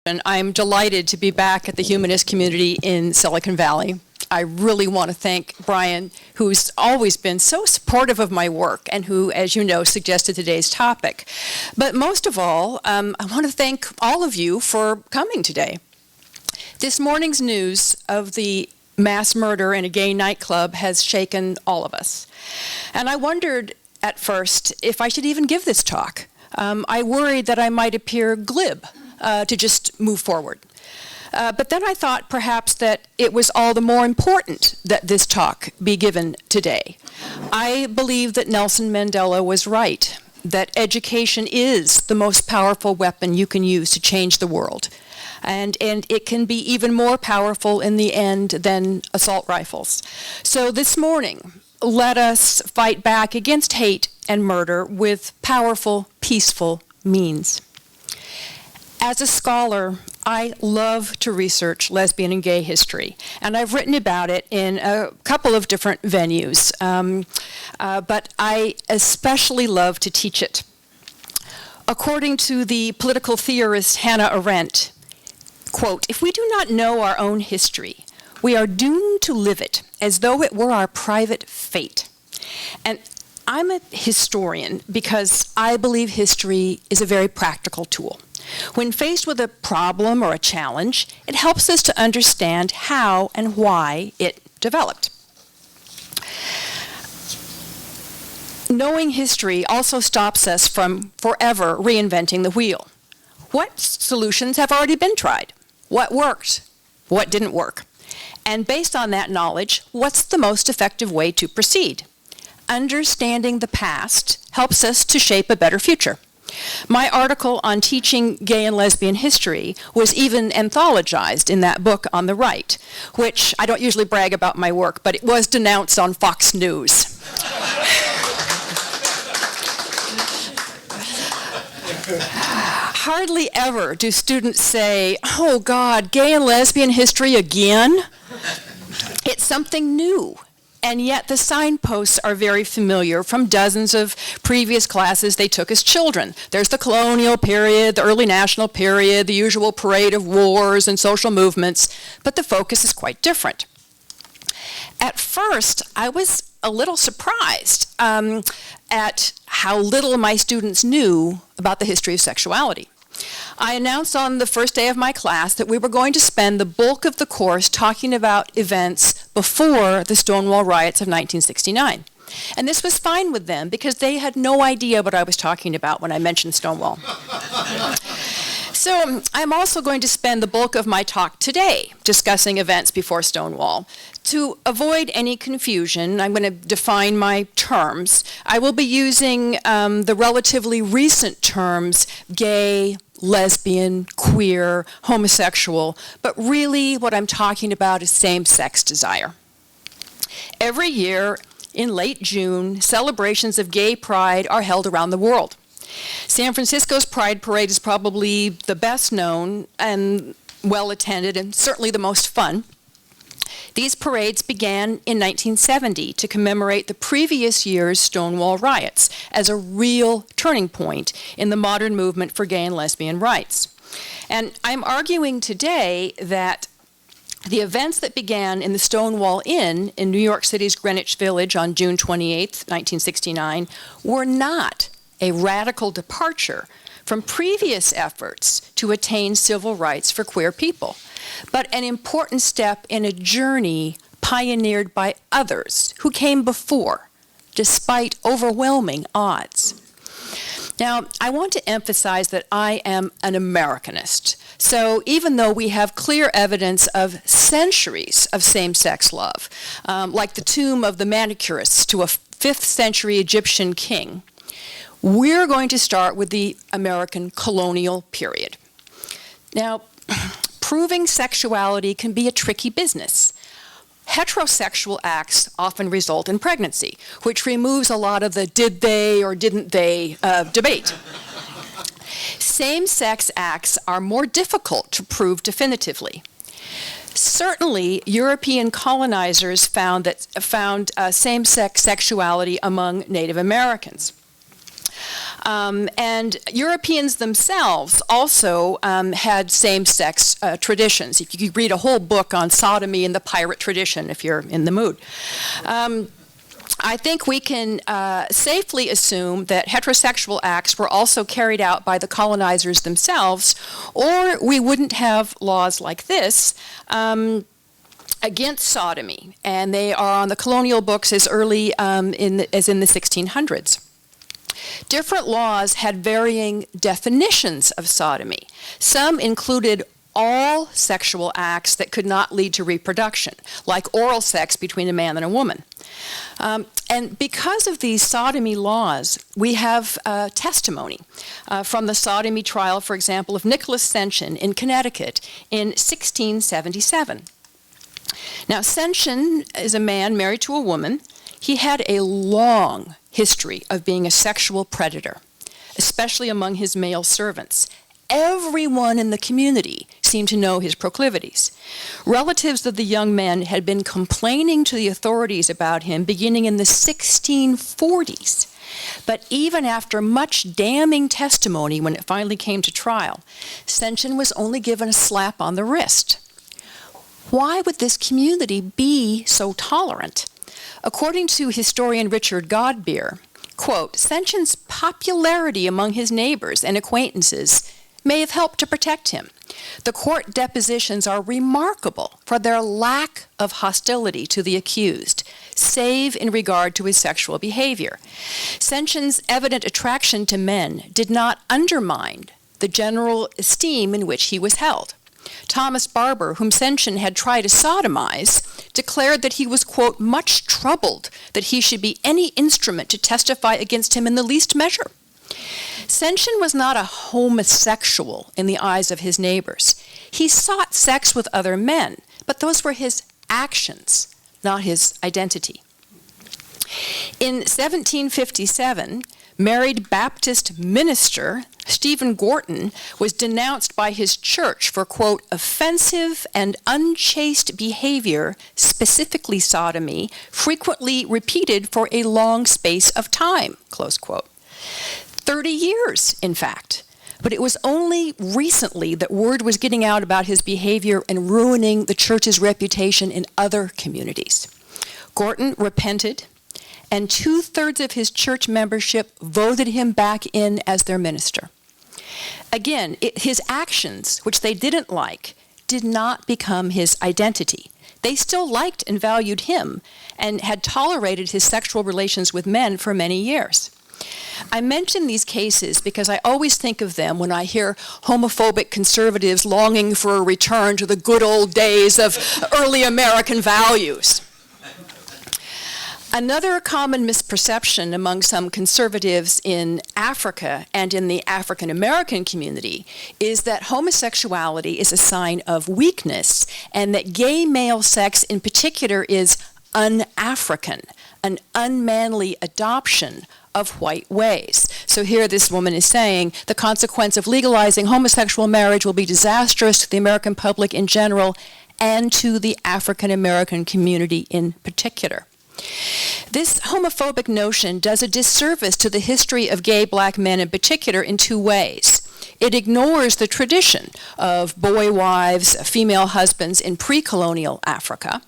And I'm delighted to be back at the Humanist community in Silicon Valley. I really want to thank Brian, who's always been so supportive of my work and who, as you know, suggested today's topic. But most of all, I want to thank all of you for coming today. This morning's news of the mass murder in a gay nightclub has shaken all of us. And I wondered at first if I should even give this talk. I worried that I might appear glib to just move forward. But then I thought perhaps that it was all the more important that this talk be given today. I believe that Nelson Mandela was right, that education is the most powerful weapon you can use to change the world. And it can be even more powerful in the end than assault rifles. So this morning, let us fight back against hate and murder with powerful, peaceful means. As a scholar, I love to research lesbian and gay history, and I've written about it in a couple of different venues, but I especially love to teach it. According to the political theorist Hannah Arendt, quote, "If we do not know our own history, we are doomed to live it as though it were our private fate." And I'm a historian because I believe history is a very practical tool. When faced with a problem or a challenge, it helps us to understand how and why it developed. Knowing history also stops us from forever reinventing the wheel. What solutions have already been tried? What worked? What didn't work? And based on that knowledge, what's the most effective way to proceed? Understanding the past helps us to shape a better future. My article on teaching gay and lesbian history was even anthologized in that book on the right, which I don't usually brag about my work, but it was denounced on Fox News. Hardly ever do students say, "Oh God, gay and lesbian history again?" It's something new. And yet the signposts are very familiar from dozens of previous classes they took as children. There's the colonial period, the early national period, the usual parade of wars and social movements, but the focus is quite different. At first, I was a little surprised at how little my students knew about the history of sexuality. I announced on the first day of my class that we were going to spend the bulk of the course talking about events before the Stonewall Riots of 1969. And this was fine with them because they had no idea what I was talking about when I mentioned Stonewall. So I'm also going to spend the bulk of my talk today discussing events before Stonewall. To avoid any confusion, I'm going to define my terms. I will be using the relatively recent terms gay, lesbian, queer, homosexual, but really what I'm talking about is same-sex desire. Every year in late June, celebrations of gay pride are held around the world. San Francisco's Pride Parade is probably the best known and well attended and certainly the most fun. These parades began in 1970 to commemorate the previous year's Stonewall Riots as a real turning point in the modern movement for gay and lesbian rights. And I'm arguing today that the events that began in the Stonewall Inn in New York City's Greenwich Village on June 28, 1969, were not a radical departure from previous efforts to attain civil rights for queer people, but an important step in a journey pioneered by others who came before, despite overwhelming odds. Now, I want to emphasize that I am an Americanist. So even though we have clear evidence of centuries of same-sex love, like the tomb of the manicurists to a 5th century Egyptian king, we're going to start with the American colonial period. Now, proving sexuality can be a tricky business. Heterosexual acts often result in pregnancy, which removes a lot of the did they or didn't they debate. Same-sex acts are more difficult to prove definitively. Certainly, European colonizers found same-sex sexuality among Native Americans. And Europeans themselves also had same-sex traditions. You could read a whole book on sodomy and the pirate tradition if you're in the mood. I think we can safely assume that heterosexual acts were also carried out by the colonizers themselves, or we wouldn't have laws like this against sodomy, and they are on the colonial books as early as in the 1600s. Different laws had varying definitions of sodomy. Some included all sexual acts that could not lead to reproduction, like oral sex between a man and a woman. And because of these sodomy laws, we have testimony from the sodomy trial, for example, of Nicholas Sension in Connecticut in 1677. Now, Sension is a man married to a woman. He had a long history of being a sexual predator, especially among his male servants. Everyone in the community seemed to know his proclivities. Relatives of the young man had been complaining to the authorities about him beginning in the 1640s. But even after much damning testimony, when it finally came to trial, Sension was only given a slap on the wrist. Why would this community be so tolerant? According to historian Richard Godbeer, quote, Sension's popularity among his neighbors and acquaintances may have helped to protect him. The court depositions are remarkable for their lack of hostility to the accused, save in regard to his sexual behavior. Sension's evident attraction to men did not undermine the general esteem in which he was held. Thomas Barber, whom Sension had tried to sodomize, declared that he was, quote, much troubled that he should be any instrument to testify against him in the least measure. Sension was not a homosexual in the eyes of his neighbors. He sought sex with other men, but those were his actions, not his identity. In 1757, married Baptist minister Stephen Gorton was denounced by his church for, quote, offensive and unchaste behavior, specifically sodomy, frequently repeated for a long space of time, close quote. 30 years, in fact. But it was only recently that word was getting out about his behavior and ruining the church's reputation in other communities. Gorton repented, and 2/3 of his church membership voted him back in as their minister. Again, his actions, which they didn't like, did not become his identity. They still liked and valued him and had tolerated his sexual relations with men for many years. I mention these cases because I always think of them when I hear homophobic conservatives longing for a return to the good old days of early American values. Another common misperception among some conservatives in Africa and in the African American community is that homosexuality is a sign of weakness and that gay male sex in particular is un-African, an unmanly adoption of white ways. So here this woman is saying the consequence of legalizing homosexual marriage will be disastrous to the American public in general and to the African American community in particular. This homophobic notion does a disservice to the history of gay black men in particular in two ways. It ignores the tradition of boy wives, female husbands in pre-colonial Africa.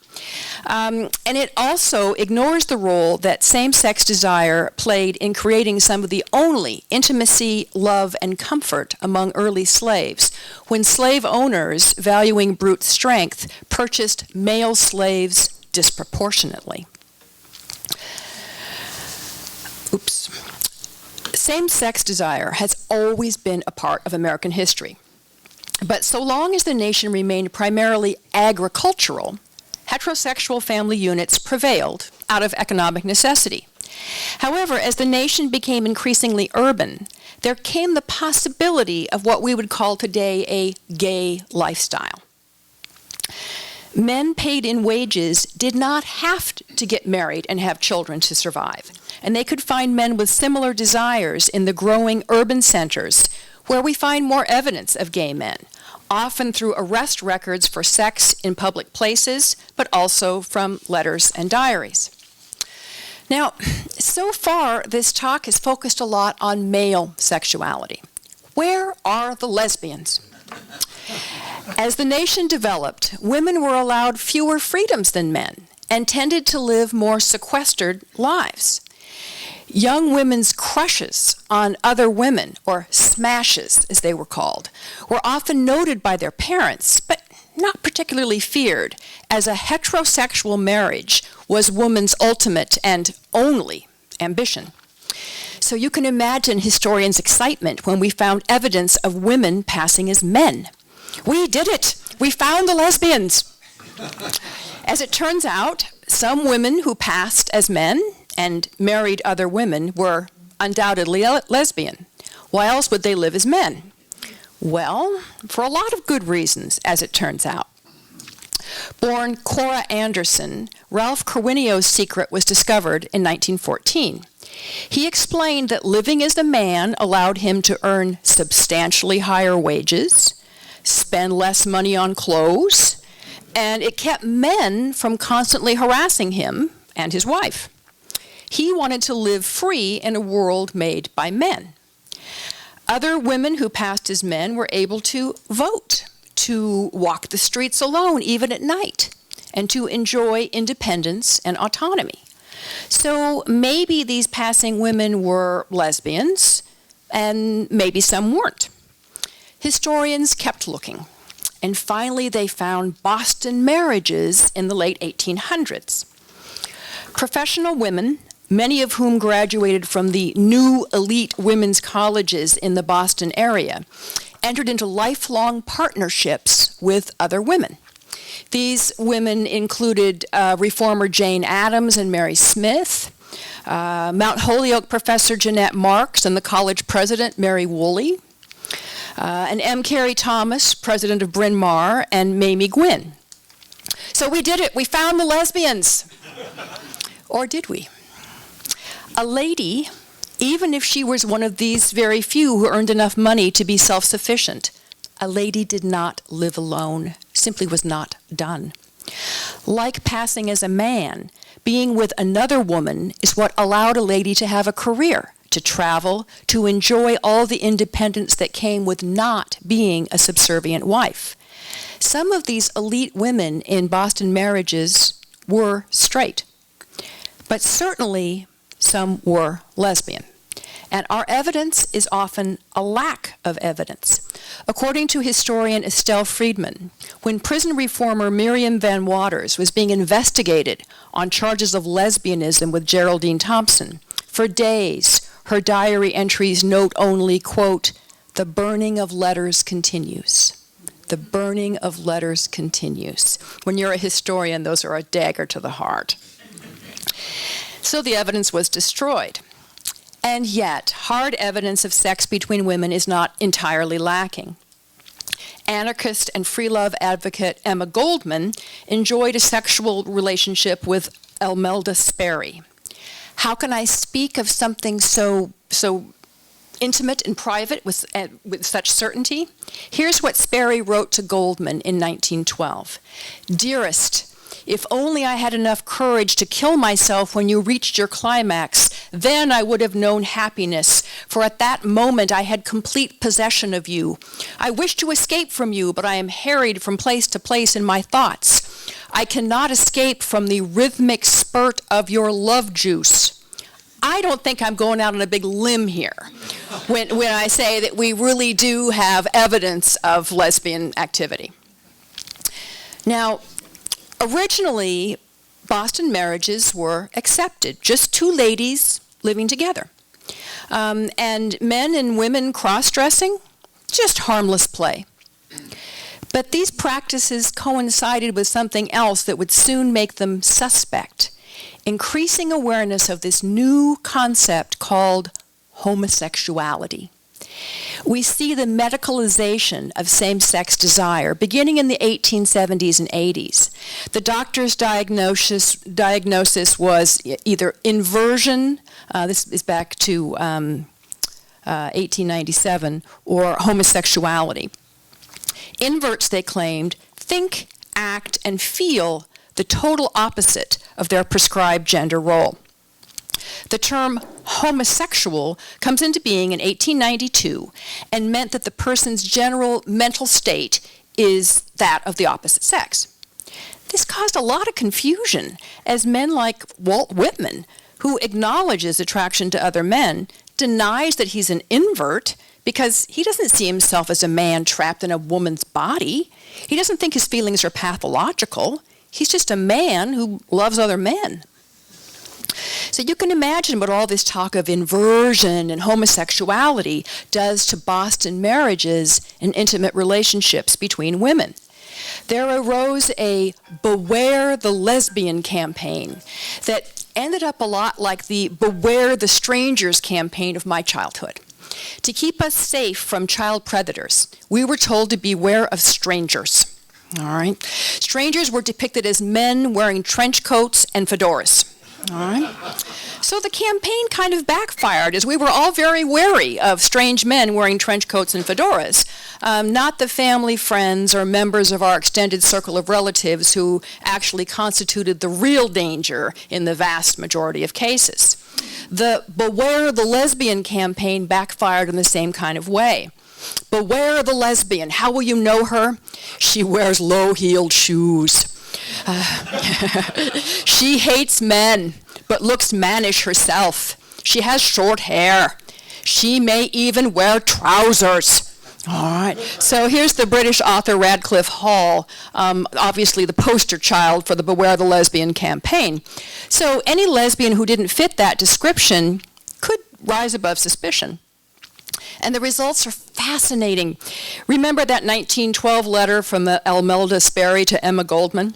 And it also ignores the role that same-sex desire played in creating some of the only intimacy, love, and comfort among early slaves, when slave owners, valuing brute strength, purchased male slaves disproportionately. Oops. Same-sex desire has always been a part of American history. But so long as the nation remained primarily agricultural, heterosexual family units prevailed out of economic necessity. However, as the nation became increasingly urban, there came the possibility of what we would call today a gay lifestyle. Men paid in wages did not have to get married and have children to survive, and they could find men with similar desires in the growing urban centers where we find more evidence of gay men, often through arrest records for sex in public places, but also from letters and diaries. Now, so far, this talk has focused a lot on male sexuality. Where are the lesbians? As the nation developed, women were allowed fewer freedoms than men and tended to live more sequestered lives. Young women's crushes on other women, or smashes as they were called, were often noted by their parents, but not particularly feared, as a heterosexual marriage was woman's ultimate and only ambition. So you can imagine historians' excitement when we found evidence of women passing as men. We did it! We found the lesbians! As it turns out, some women who passed as men and married other women were undoubtedly lesbian. Why else would they live as men? Well, for a lot of good reasons, as it turns out. Born Cora Anderson, Ralph Carwinio's secret was discovered in 1914. He explained that living as a man allowed him to earn substantially higher wages, spend less money on clothes, and it kept men from constantly harassing him and his wife. He wanted to live free in a world made by men. Other women who passed as men were able to vote, to walk the streets alone even at night, and to enjoy independence and autonomy. So maybe these passing women were lesbians, and maybe some weren't. Historians kept looking, and finally they found Boston marriages in the late 1800s. Professional women, many of whom graduated from the new elite women's colleges in the Boston area, entered into lifelong partnerships with other women. These women included reformer Jane Addams and Mary Smith, Mount Holyoke professor Jeanette Marks and the college president Mary Woolley, and M. Carey Thomas, president of Bryn Mawr, and Mamie Gwynn. So we did it. We found the lesbians. Or did we? A lady, even if she was one of these very few who earned enough money to be self-sufficient, a lady did not live alone, simply was not done. Like passing as a man, being with another woman is what allowed a lady to have a career, to travel, to enjoy all the independence that came with not being a subservient wife. Some of these elite women in Boston marriages were straight, but certainly some were lesbian. And our evidence is often a lack of evidence. According to historian Estelle Friedman, when prison reformer Miriam Van Waters was being investigated on charges of lesbianism with Geraldine Thompson, for days her diary entries note only, quote, "The burning of letters continues." The burning of letters continues. When you're a historian, those are a dagger to the heart. So the evidence was destroyed. And yet, hard evidence of sex between women is not entirely lacking. Anarchist and free love advocate Emma Goldman enjoyed a sexual relationship with Elmelda Sperry. How can I speak of something so intimate and private with such certainty? Here's what Sperry wrote to Goldman in 1912. "Dearest, if only I had enough courage to kill myself when you reached your climax, then I would have known happiness, for at that moment I had complete possession of you. I wish to escape from you, but I am harried from place to place in my thoughts. I cannot escape from the rhythmic spurt of your love juice." I don't think I'm going out on a big limb here when I say that we really do have evidence of lesbian activity. Now, originally, Boston marriages were accepted, just two ladies living together. And men and women cross-dressing, just harmless play. But these practices coincided with something else that would soon make them suspect: increasing awareness of this new concept called homosexuality. We see the medicalization of same-sex desire beginning in the 1870s and 80s. The doctor's diagnosis was either inversion, this is back to 1897, or homosexuality. Inverts, they claimed, think, act, and feel the total opposite of their prescribed gender role. The term homosexual comes into being in 1892 and meant that the person's general mental state is that of the opposite sex. This caused a lot of confusion, as men like Walt Whitman, who acknowledges attraction to other men, denies that he's an invert because he doesn't see himself as a man trapped in a woman's body. He doesn't think his feelings are pathological. He's just a man who loves other men. So you can imagine what all this talk of inversion and homosexuality does to Boston marriages and intimate relationships between women. There arose a Beware the Lesbian campaign that ended up a lot like the Beware the Strangers campaign of my childhood. To keep us safe from child predators, we were told to beware of strangers. All right. Strangers were depicted as men wearing trench coats and fedoras. All right. So the campaign kind of backfired, as we were all very wary of strange men wearing trench coats and fedoras, not the family, friends, or members of our extended circle of relatives who actually constituted the real danger in the vast majority of cases. The Beware the Lesbian campaign backfired in the same kind of way. Beware the lesbian. How will you know her? She wears low-heeled shoes. She hates men, but looks mannish herself. She has short hair. She may even wear trousers. All right. So here's the British author Radcliffe Hall, obviously the poster child for the Beware the Lesbian campaign. So any lesbian who didn't fit that description could rise above suspicion. And the results are fascinating. Remember that 1912 letter from Imelda Sperry to Emma Goldman?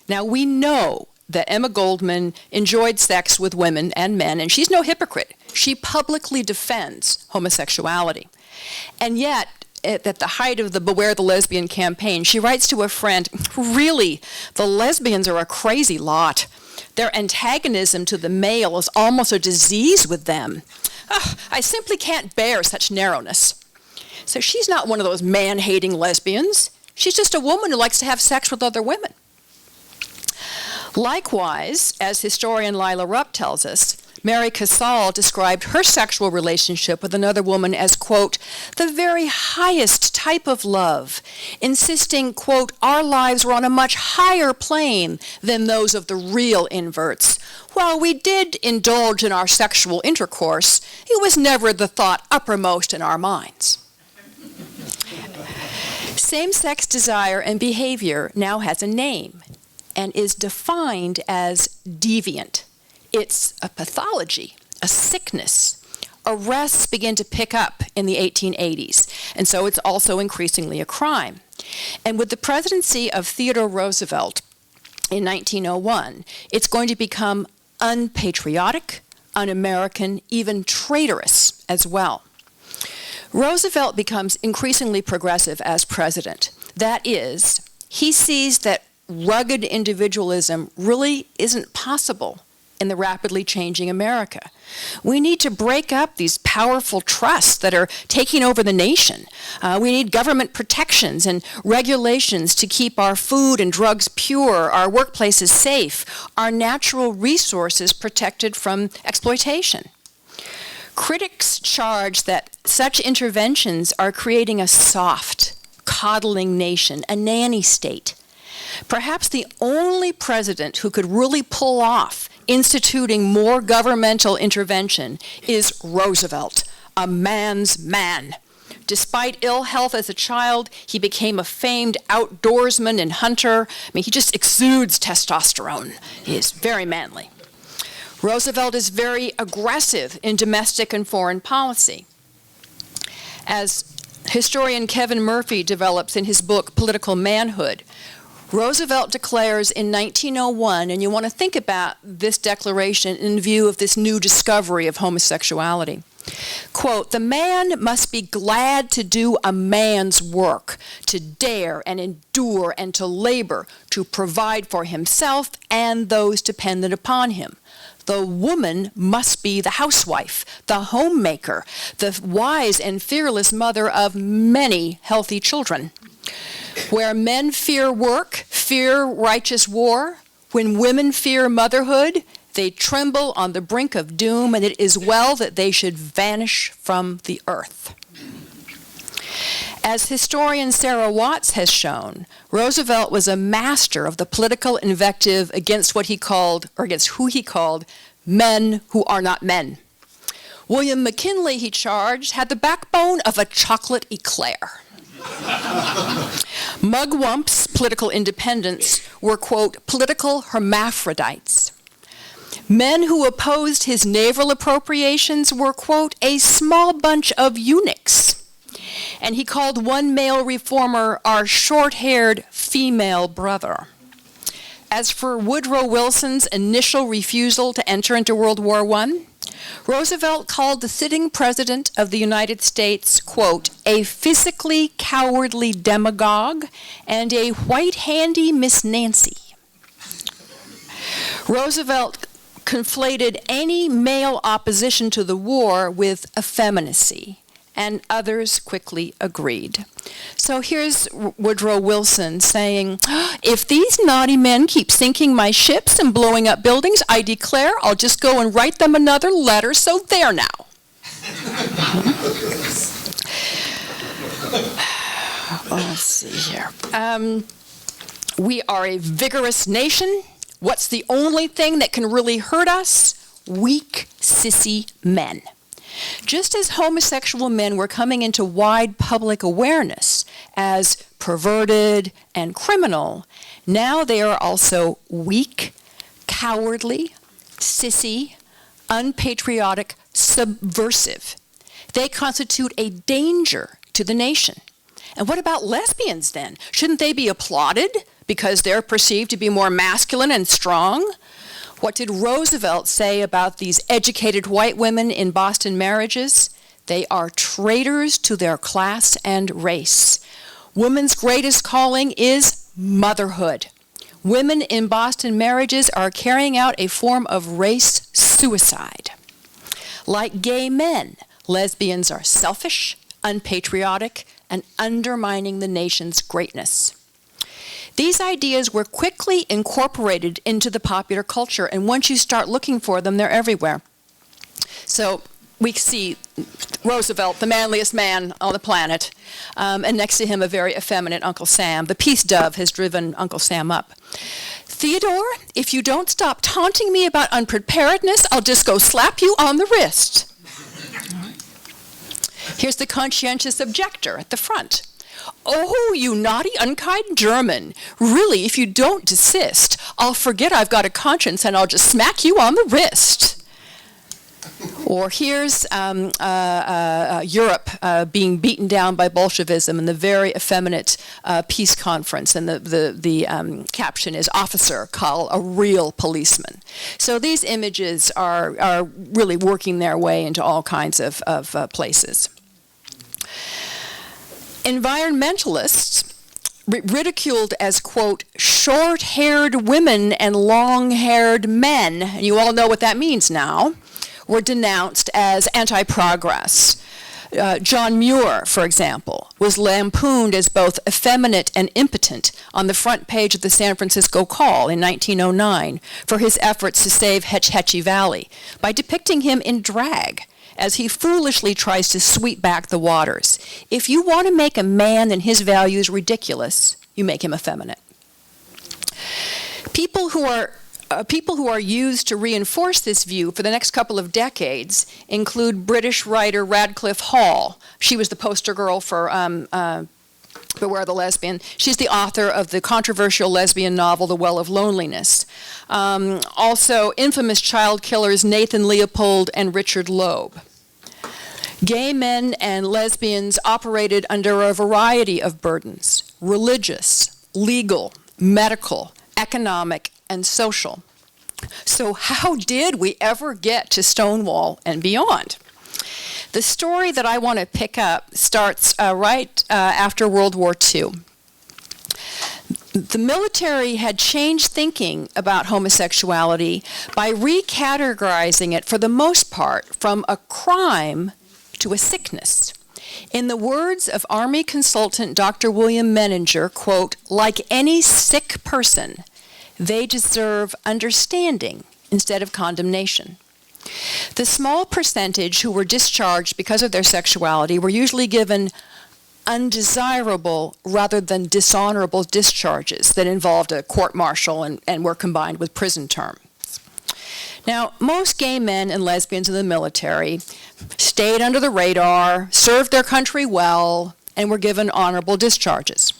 Now, we know that Emma Goldman enjoyed sex with women and men, and she's no hypocrite. She publicly defends homosexuality. And yet, at the height of the Beware the Lesbian campaign, she writes to a friend, really, the lesbians are a crazy lot. Their antagonism to the male is almost a disease with them. I simply can't bear such narrowness. So she's not one of those man-hating lesbians. She's just a woman who likes to have sex with other women. Likewise, as historian Lila Rupp tells us, Mary Casal described her sexual relationship with another woman as, quote, the very highest type of love, insisting, quote, our lives were on a much higher plane than those of the real inverts. While we did indulge in our sexual intercourse, it was never the thought uppermost in our minds. Same-sex desire and behavior now has a name and is defined as deviant. It's a pathology, a sickness. Arrests begin to pick up in the 1880s, and so it's also increasingly a crime. And with the presidency of Theodore Roosevelt in 1901, it's going to become unpatriotic, un-American, even traitorous as well. Roosevelt becomes increasingly progressive as president. That is, he sees that rugged individualism really isn't possible in the rapidly changing America. We need to break up these powerful trusts that are taking over the nation. We need government protections and regulations to keep our food and drugs pure, our workplaces safe, our natural resources protected from exploitation. Critics charge that such interventions are creating a soft, coddling nation, a nanny state. Perhaps the only president who could really pull off instituting more governmental intervention is Roosevelt, a man's man. Despite ill health as a child, he became a famed outdoorsman and hunter. I mean, he just exudes testosterone. He is very manly. Roosevelt is very aggressive in domestic and foreign policy. As historian Kevin Murphy develops in his book, Political Manhood, Roosevelt declares in 1901, and you want to think about this declaration in view of this new discovery of homosexuality. Quote, the man must be glad to do a man's work, to dare and endure and to labor, to provide for himself and those dependent upon him. The woman must be the housewife, the homemaker, the wise and fearless mother of many healthy children. Where men fear work, fear righteous war, when women fear motherhood, They tremble on the brink of doom, and it is well that they should vanish from the earth. As historian Sarah Watts has shown, Roosevelt was a master of the political invective against what he called, or against who he called, men who are not men. William McKinley, he charged, had the backbone of a chocolate eclair. Mugwumps, political independents, were, quote, political hermaphrodites. Men who opposed his naval appropriations were, quote, a small bunch of eunuchs. And he called one male reformer our short-haired female brother. As for Woodrow Wilson's initial refusal to enter into World War I, Roosevelt called the sitting president of the United States, quote, a physically cowardly demagogue and a white-handy Miss Nancy. Roosevelt conflated any male opposition to the war with effeminacy, and others quickly agreed. So here's Woodrow Wilson saying, if these naughty men keep sinking my ships and blowing up buildings, I declare I'll just go and write them another letter, so there now. Let's see here. We are a vigorous nation. What's the only thing that can really hurt us? Weak, sissy men. Just as homosexual men were coming into wide public awareness as perverted and criminal, now they are also weak, cowardly, sissy, unpatriotic, subversive. They constitute a danger to the nation. And what about lesbians then? Shouldn't they be applauded because they're perceived to be more masculine and strong? What did Roosevelt say about these educated white women in Boston marriages? They are traitors to their class and race. Women's greatest calling is motherhood. Women in Boston marriages are carrying out a form of race suicide. Like gay men, lesbians are selfish, unpatriotic, and undermining the nation's greatness. These ideas were quickly incorporated into the popular culture, and once you start looking for them, they're everywhere. So we see Roosevelt, the manliest man on the planet, and next to him a very effeminate Uncle Sam. The peace dove has driven Uncle Sam up. Theodore, if you don't stop taunting me about unpreparedness, I'll just go slap you on the wrist. Here's the conscientious objector at the front. Oh, you naughty, unkind German. Really, if you don't desist, I'll forget I've got a conscience and I'll just smack you on the wrist. Or here's Europe being beaten down by Bolshevism in the very effeminate peace conference, and the caption is, officer, call a real policeman. So these images are really working their way into all kinds of places. Environmentalists, ridiculed as, quote, short-haired women and long-haired men, and you all know what that means now, were denounced as anti-progress. John Muir, for example, was lampooned as both effeminate and impotent on the front page of the San Francisco Call in 1909 for his efforts to save Hetch Hetchy Valley by depicting him in drag as he foolishly tries to sweep back the waters. If you want to make a man and his values ridiculous, you make him effeminate. People who are used to reinforce this view for the next couple of decades include British writer Radcliffe Hall. She was the poster girl for Beware the Lesbian. She's the author of the controversial lesbian novel The Well of Loneliness. Also, infamous child killers Nathan Leopold and Richard Loeb. Gay men and lesbians operated under a variety of burdens: religious, legal, medical, economic, and social. So how did we ever get to Stonewall and beyond? The story that I want to pick up starts right after World War II. The military had changed thinking about homosexuality by recategorizing it, for the most part, from a crime to a sickness. In the words of Army consultant Dr. William Menninger, quote, like any sick person, they deserve understanding instead of condemnation. The small percentage who were discharged because of their sexuality were usually given undesirable rather than dishonorable discharges that involved a court-martial and were combined with prison terms. Now, most gay men and lesbians in the military stayed under the radar, served their country well, and were given honorable discharges.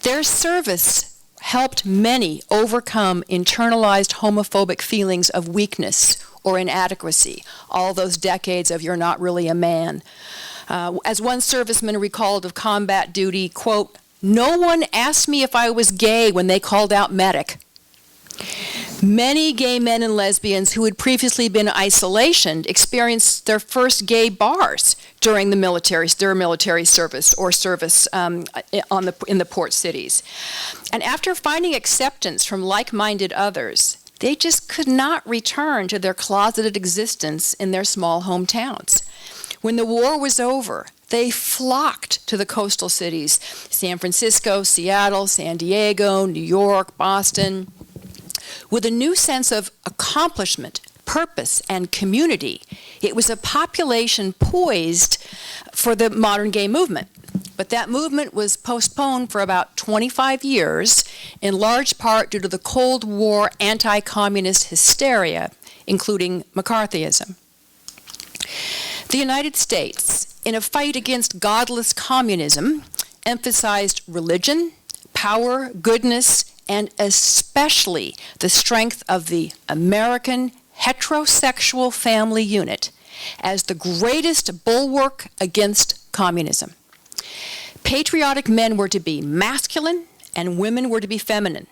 Their service helped many overcome internalized homophobic feelings of weakness or inadequacy, all those decades of "you're not really a man." As one serviceman recalled of combat duty, quote, "No one asked me if I was gay when they called out medic." Many gay men and lesbians who had previously been isolationed experienced their first gay bars during their military service or service in the port cities. And after finding acceptance from like-minded others, they just could not return to their closeted existence in their small hometowns. When the war was over, they flocked to the coastal cities, San Francisco, Seattle, San Diego, New York, Boston, with a new sense of accomplishment, purpose, and community. It was a population poised for the modern gay movement. But that movement was postponed for about 25 years, in large part due to the Cold War anti-communist hysteria, including McCarthyism. The United States, in a fight against godless communism, emphasized religion, power, goodness, and especially the strength of the American heterosexual family unit as the greatest bulwark against communism. Patriotic men were to be masculine and women were to be feminine.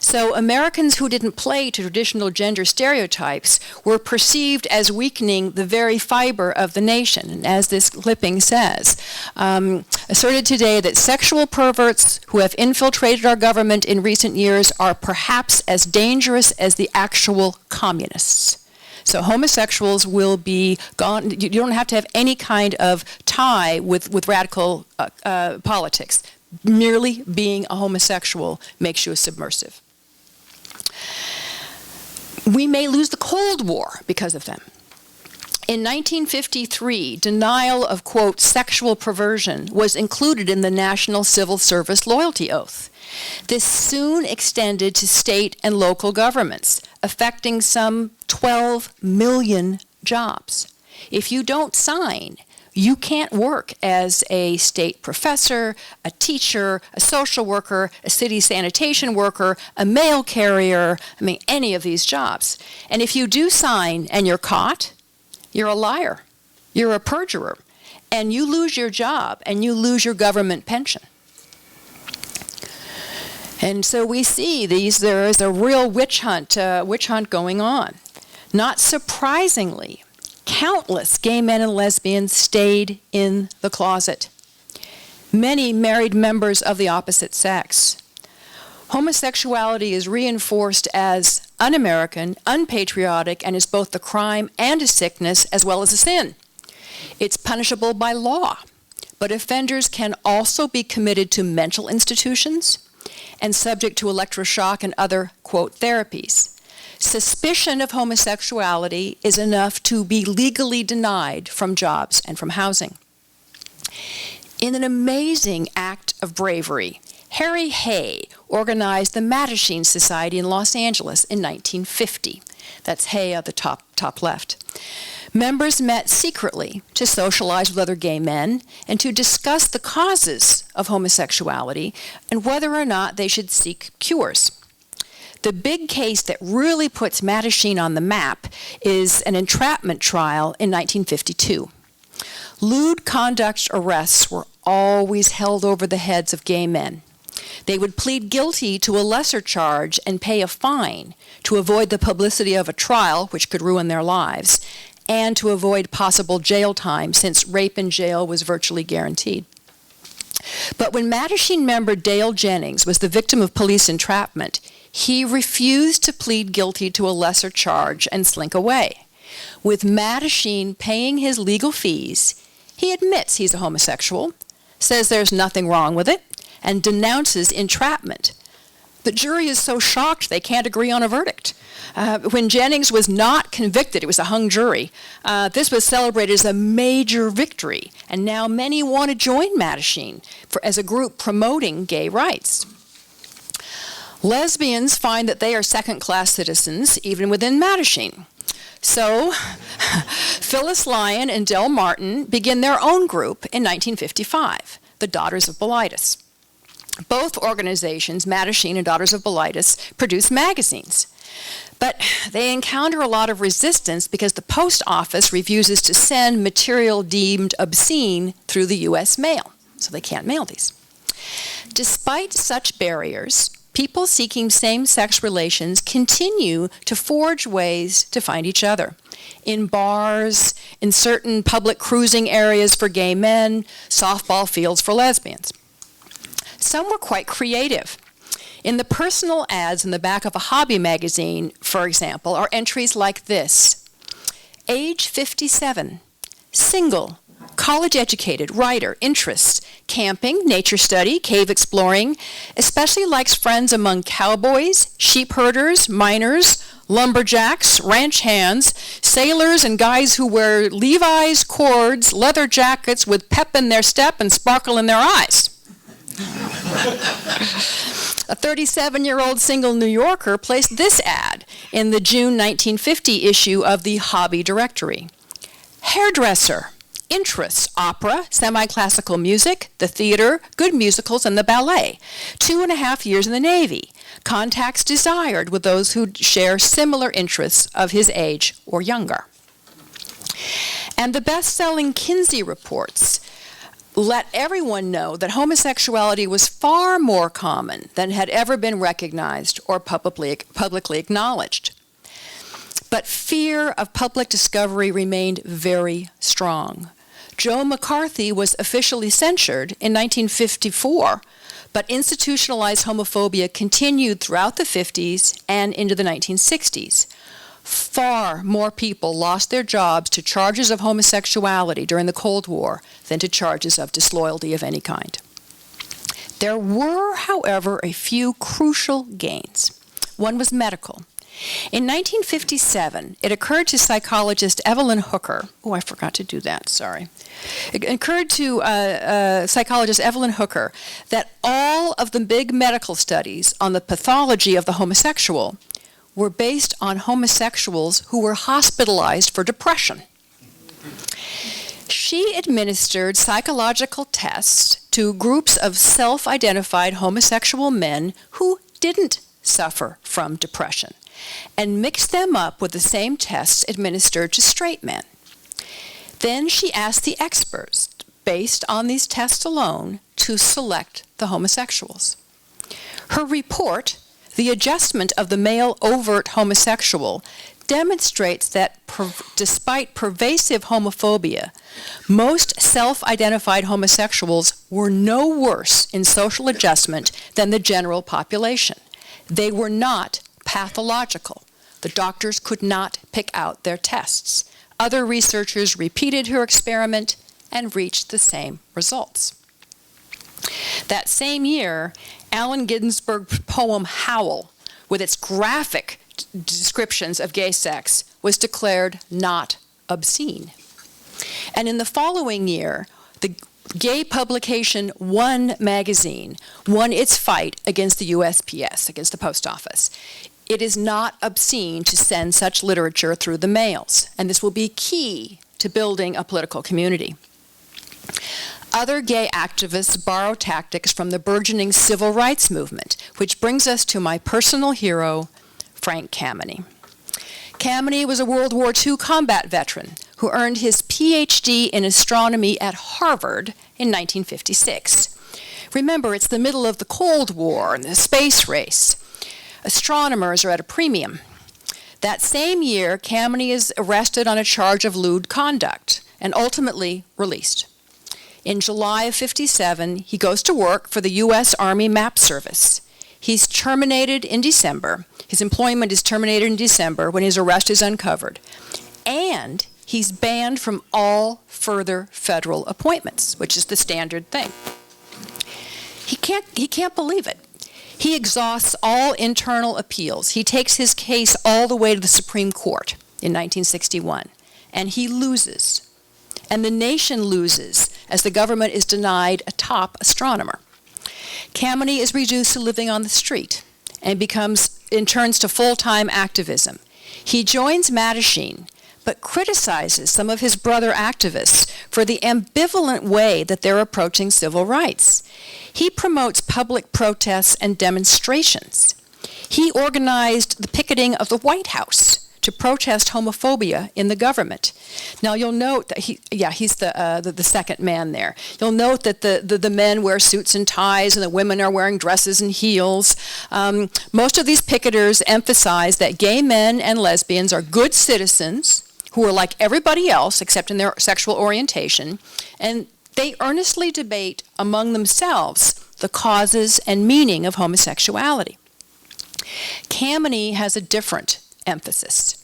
So Americans who didn't play to traditional gender stereotypes were perceived as weakening the very fiber of the nation. And as this clipping says, asserted today that sexual perverts who have infiltrated our government in recent years are perhaps as dangerous as the actual communists. So homosexuals will be gone. You don't have to have any kind of tie with radical politics. Merely being a homosexual makes you a submersive. We may lose the Cold War because of them. In 1953, denial of, quote, sexual perversion was included in the National Civil Service Loyalty Oath. This soon extended to state and local governments, affecting some 12 million jobs. If you don't sign, you can't work as a state professor, a teacher, a social worker, a city sanitation worker, a mail carrier, any of these jobs. And if you do sign and you're caught, you're a liar, you're a perjurer, and you lose your job and you lose your government pension. And so we see there is a real witch hunt going on. Not surprisingly, countless gay men and lesbians stayed in the closet. Many married members of the opposite sex. Homosexuality is reinforced as un-American, unpatriotic, and is both a crime and a sickness as well as a sin. It's punishable by law, but offenders can also be committed to mental institutions and subject to electroshock and other, quote, therapies. Suspicion of homosexuality is enough to be legally denied from jobs and from housing. In an amazing act of bravery, Harry Hay organized the Mattachine Society in Los Angeles in 1950. That's Hay at the top left. Members met secretly to socialize with other gay men and to discuss the causes of homosexuality and whether or not they should seek cures. The big case that really puts Mattachine on the map is an entrapment trial in 1952. Lewd conduct arrests were always held over the heads of gay men. They would plead guilty to a lesser charge and pay a fine to avoid the publicity of a trial, which could ruin their lives, and to avoid possible jail time, since rape in jail was virtually guaranteed. But when Mattachine member Dale Jennings was the victim of police entrapment, he refused to plead guilty to a lesser charge and slink away. With Mattachine paying his legal fees, he admits he's a homosexual, says there's nothing wrong with it, and denounces entrapment. The jury is so shocked they can't agree on a verdict. When Jennings was not convicted, it was a hung jury, this was celebrated as a major victory, and now many want to join Mattachine as a group promoting gay rights. Lesbians find that they are second-class citizens, even within Mattachine. So, Phyllis Lyon and Del Martin begin their own group in 1955, the Daughters of Bilitis. Both organizations, Mattachine and Daughters of Bilitis, produce magazines. But they encounter a lot of resistance because the post office refuses to send material deemed obscene through the U.S. mail, so they can't mail these. Despite such barriers, people seeking same-sex relations continue to forge ways to find each other. In bars, in certain public cruising areas for gay men, softball fields for lesbians. Some were quite creative. In the personal ads in the back of a hobby magazine, for example, are entries like this. Age 57, single, college-educated, writer, interests, camping, nature study, cave exploring, especially likes friends among cowboys, sheep herders, miners, lumberjacks, ranch hands, sailors, and guys who wear Levi's, cords, leather jackets with pep in their step and sparkle in their eyes. A 37-year-old single New Yorker placed this ad in the June 1950 issue of the Hobby Directory. Hairdresser, interests, opera, semi-classical music, the theater, good musicals, and the ballet. 2.5 years in the Navy. Contacts desired with those who share similar interests of his age or younger. And the best-selling Kinsey reports let everyone know that homosexuality was far more common than had ever been recognized or publicly acknowledged. But fear of public discovery remained very strong. Joe McCarthy was officially censured in 1954, but institutionalized homophobia continued throughout the 50s and into the 1960s. Far more people lost their jobs to charges of homosexuality during the Cold War than to charges of disloyalty of any kind. There were, however, a few crucial gains. One was medical. In 1957, it occurred to psychologist Evelyn Hooker, oh, I forgot to do that, sorry. It occurred to psychologist Evelyn Hooker that all of the big medical studies on the pathology of the homosexual were based on homosexuals who were hospitalized for depression. She administered psychological tests to groups of self-identified homosexual men who didn't suffer from depression and mixed them up with the same tests administered to straight men. Then she asked the experts, based on these tests alone, to select the homosexuals. Her report, The Adjustment of the Male Overt Homosexual, demonstrates that despite pervasive homophobia, most self-identified homosexuals were no worse in social adjustment than the general population. They were not pathological. The doctors could not pick out their tests. Other researchers repeated her experiment and reached the same results. That same year, Allen Ginsberg's poem Howl, with its graphic descriptions of gay sex, was declared not obscene. And in the following year, the gay publication One magazine won its fight against the USPS, against the post office. It is not obscene to send such literature through the mails, and this will be key to building a political community. Other gay activists borrow tactics from the burgeoning civil rights movement, which brings us to my personal hero, Frank Kameny. Kameny was a World War II combat veteran who earned his PhD in astronomy at Harvard in 1956. Remember, it's the middle of the Cold War and the space race. Astronomers are at a premium. That same year, Kameny is arrested on a charge of lewd conduct and ultimately released. In July of '57, he goes to work for the U.S. Army Map Service. He's terminated in December. His employment is terminated in December when his arrest is uncovered. And he's banned from all further federal appointments, which is the standard thing. He can't believe it. He exhausts all internal appeals. He takes his case all the way to the Supreme Court in 1961, and he loses. And the nation loses as the government is denied a top astronomer. Kameny is reduced to living on the street and turns to full-time activism. He joins Mattachine, but criticizes some of his brother activists for the ambivalent way that they're approaching civil rights. He promotes public protests and demonstrations. He organized the picketing of the White House to protest homophobia in the government. Now you'll note that he's the second man there. You'll note that the men wear suits and ties and the women are wearing dresses and heels. Most of these picketers emphasize that gay men and lesbians are good citizens who are like everybody else except in their sexual orientation, and they earnestly debate among themselves the causes and meaning of homosexuality. Kameny has a different emphasis.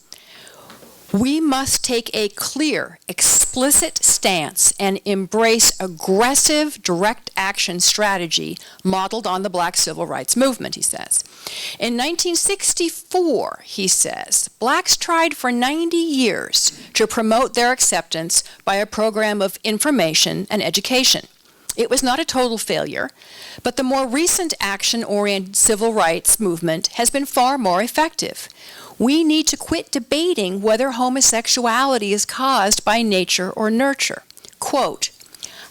We must take a clear, explicit stance and embrace aggressive, direct action strategy modeled on the Black Civil Rights Movement, he says. In 1964, he says, blacks tried for 90 years to promote their acceptance by a program of information and education. It was not a total failure, but the more recent action-oriented civil rights movement has been far more effective. We need to quit debating whether homosexuality is caused by nature or nurture. Quote,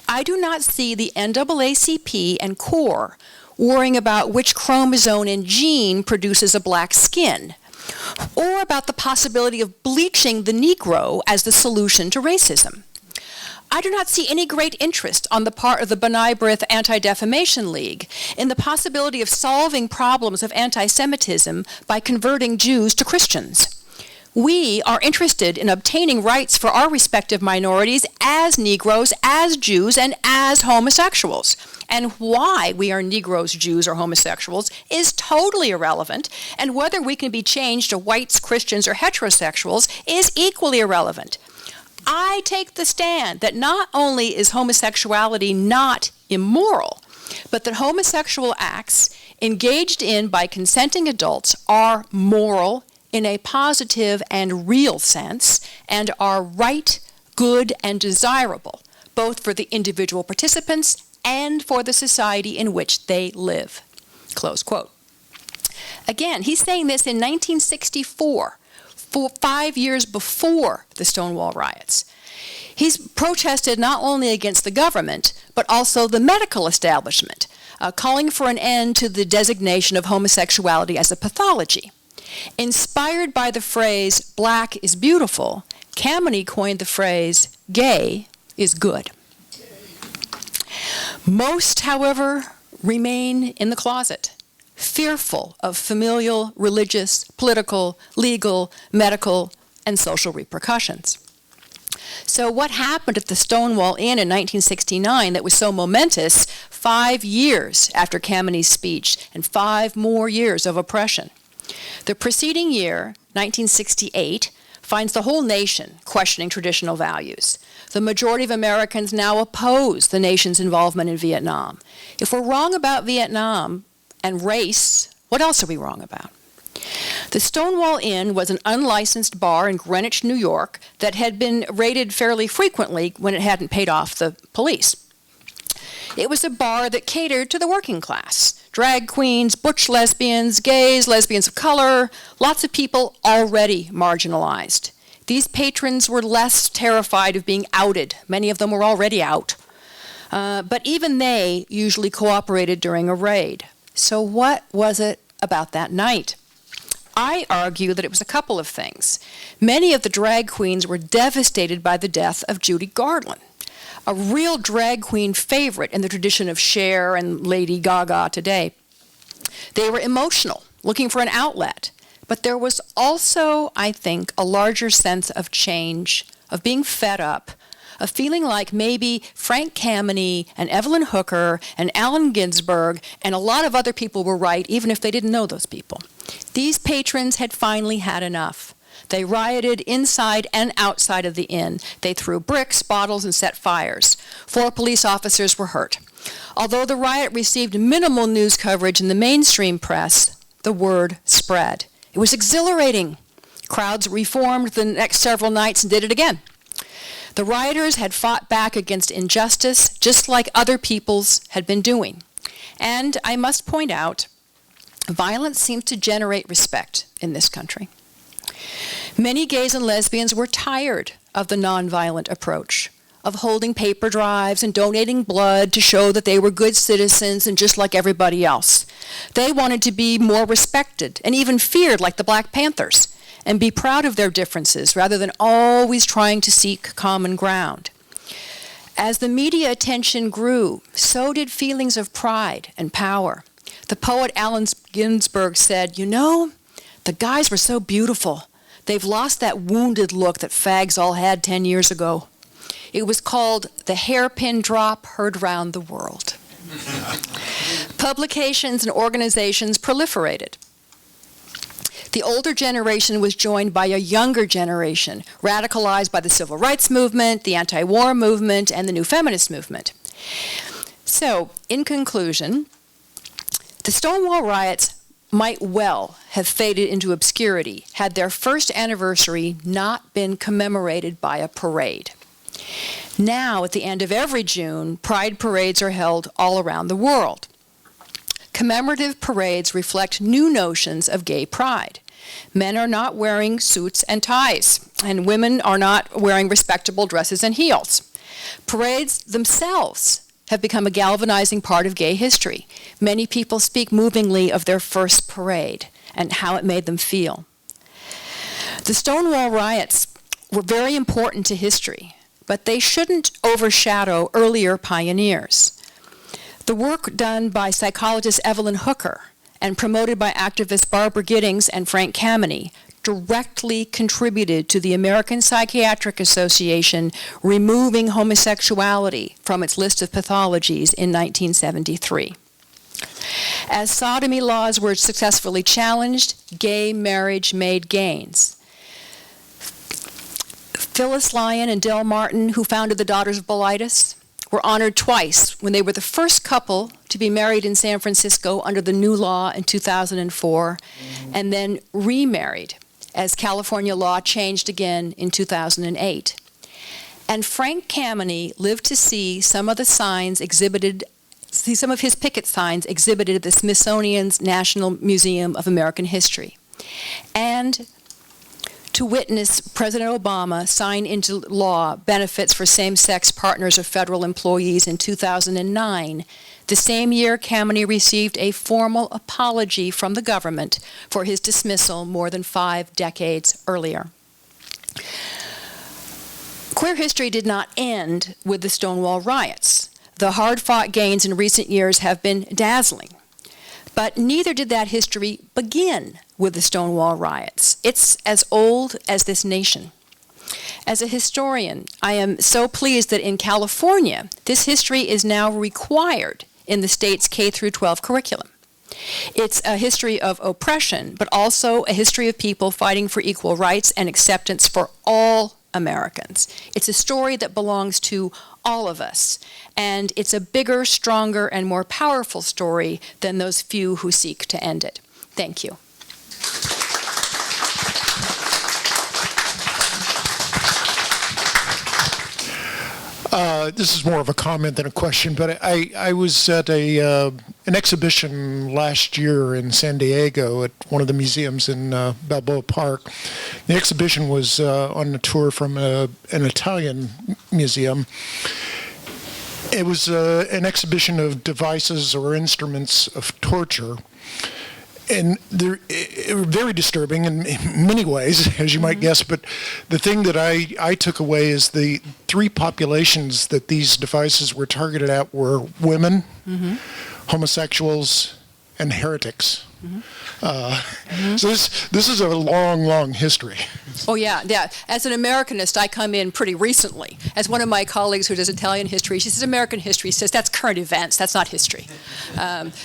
I do not see the NAACP and CORE worrying about which chromosome and gene produces a black skin, or about the possibility of bleaching the Negro as the solution to racism. I do not see any great interest on the part of the B'nai B'rith Anti-Defamation League in the possibility of solving problems of anti-Semitism by converting Jews to Christians. We are interested in obtaining rights for our respective minorities as Negroes, as Jews, and as homosexuals. And why we are Negroes, Jews, or homosexuals is totally irrelevant, and whether we can be changed to whites, Christians, or heterosexuals is equally irrelevant. I take the stand that not only is homosexuality not immoral, but that homosexual acts engaged in by consenting adults are moral in a positive and real sense, and are right, good, and desirable, both for the individual participants and for the society in which they live. Close quote. Again, he's saying this in 1964. 5 years before the Stonewall Riots. He's protested not only against the government, but also the medical establishment, calling for an end to the designation of homosexuality as a pathology. Inspired by the phrase, black is beautiful, Kameny coined the phrase, gay is good. Most, however, remain in the closet, fearful of familial, religious, political, legal, medical, and social repercussions. So what happened at the Stonewall Inn in 1969 that was so momentous 5 years after Kameny's speech and 5 more years of oppression? The preceding year, 1968, finds the whole nation questioning traditional values. The majority of Americans now oppose the nation's involvement in Vietnam. If we're wrong about Vietnam and race, what else are we wrong about? The Stonewall Inn was an unlicensed bar in Greenwich, New York, that had been raided fairly frequently when it hadn't paid off the police. It was a bar that catered to the working class. Drag queens, butch lesbians, gays, lesbians of color, lots of people already marginalized. These patrons were less terrified of being outed. Many of them were already out. But even they usually cooperated during a raid. So what was it about that night? I argue that it was a couple of things. Many of the drag queens were devastated by the death of Judy Garland, a real drag queen favorite in the tradition of Cher and Lady Gaga today. They were emotional, looking for an outlet. But there was also, I think, a larger sense of change, of being fed up, of feeling like maybe Frank Kameny and Evelyn Hooker and Allen Ginsberg and a lot of other people were right, even if they didn't know those people. These patrons had finally had enough. They rioted inside and outside of the inn. They threw bricks, bottles, and set fires. 4 police officers were hurt. Although the riot received minimal news coverage in the mainstream press, the word spread. It was exhilarating. Crowds reformed the next several nights and did it again. The rioters had fought back against injustice just like other peoples had been doing. And I must point out, violence seems to generate respect in this country. Many gays and lesbians were tired of the nonviolent approach, of holding paper drives and donating blood to show that they were good citizens and just like everybody else. They wanted to be more respected and even feared like the Black Panthers, and be proud of their differences rather than always trying to seek common ground. As the media attention grew, so did feelings of pride and power. The poet Allen Ginsberg said, "You know, the guys were so beautiful. They've lost that wounded look that fags all had 10 years ago." It was called the hairpin drop heard round the world. Publications and organizations proliferated. The older generation was joined by a younger generation, radicalized by the civil rights movement, the anti-war movement, and the new feminist movement. So, in conclusion, the Stonewall Riots might well have faded into obscurity had their first anniversary not been commemorated by a parade. Now, at the end of every June, pride parades are held all around the world. Commemorative parades reflect new notions of gay pride. Men are not wearing suits and ties, and women are not wearing respectable dresses and heels. Parades themselves have become a galvanizing part of gay history. Many people speak movingly of their first parade and how it made them feel. The Stonewall Riots were very important to history, but they shouldn't overshadow earlier pioneers. The work done by psychologist Evelyn Hooker and promoted by activists Barbara Giddings and Frank Kameny directly contributed to the American Psychiatric Association removing homosexuality from its list of pathologies in 1973. As sodomy laws were successfully challenged, gay marriage made gains. Phyllis Lyon and Del Martin, who founded the Daughters of Bilitis, were honored twice when they were the first couple to be married in San Francisco under the new law in 2004, and then remarried as California law changed again in 2008. And Frank Kameny lived to see some of his picket signs exhibited at the Smithsonian's National Museum of American History. And to witness President Obama sign into law benefits for same-sex partners of federal employees in 2009, the same year Kameny received a formal apology from the government for his dismissal more than 5 decades earlier. Queer history did not end with the Stonewall Riots. The hard-fought gains in recent years have been dazzling. But neither did that history begin with the Stonewall Riots. It's as old as this nation. As a historian, I am so pleased that in California, this history is now required in the state's K-12 curriculum. It's a history of oppression, but also a history of people fighting for equal rights and acceptance for all Americans. It's a story that belongs to all of us, and it's a bigger, stronger, and more powerful story than those few who seek to end it. Thank you. This is more of a comment than a question, but I was at an exhibition last year in San Diego at one of the museums in Balboa Park. The exhibition was on a tour from an Italian museum. It was an exhibition of devices or instruments of torture. And they're very disturbing in many ways, as you might guess, but the thing that I took away is the 3 populations that these devices were targeted at were women, homosexuals, and heretics. So this is a long, long history. Oh yeah. As an Americanist, I come in pretty recently. As one of my colleagues who does Italian history, she says American history says that's current events, that's not history.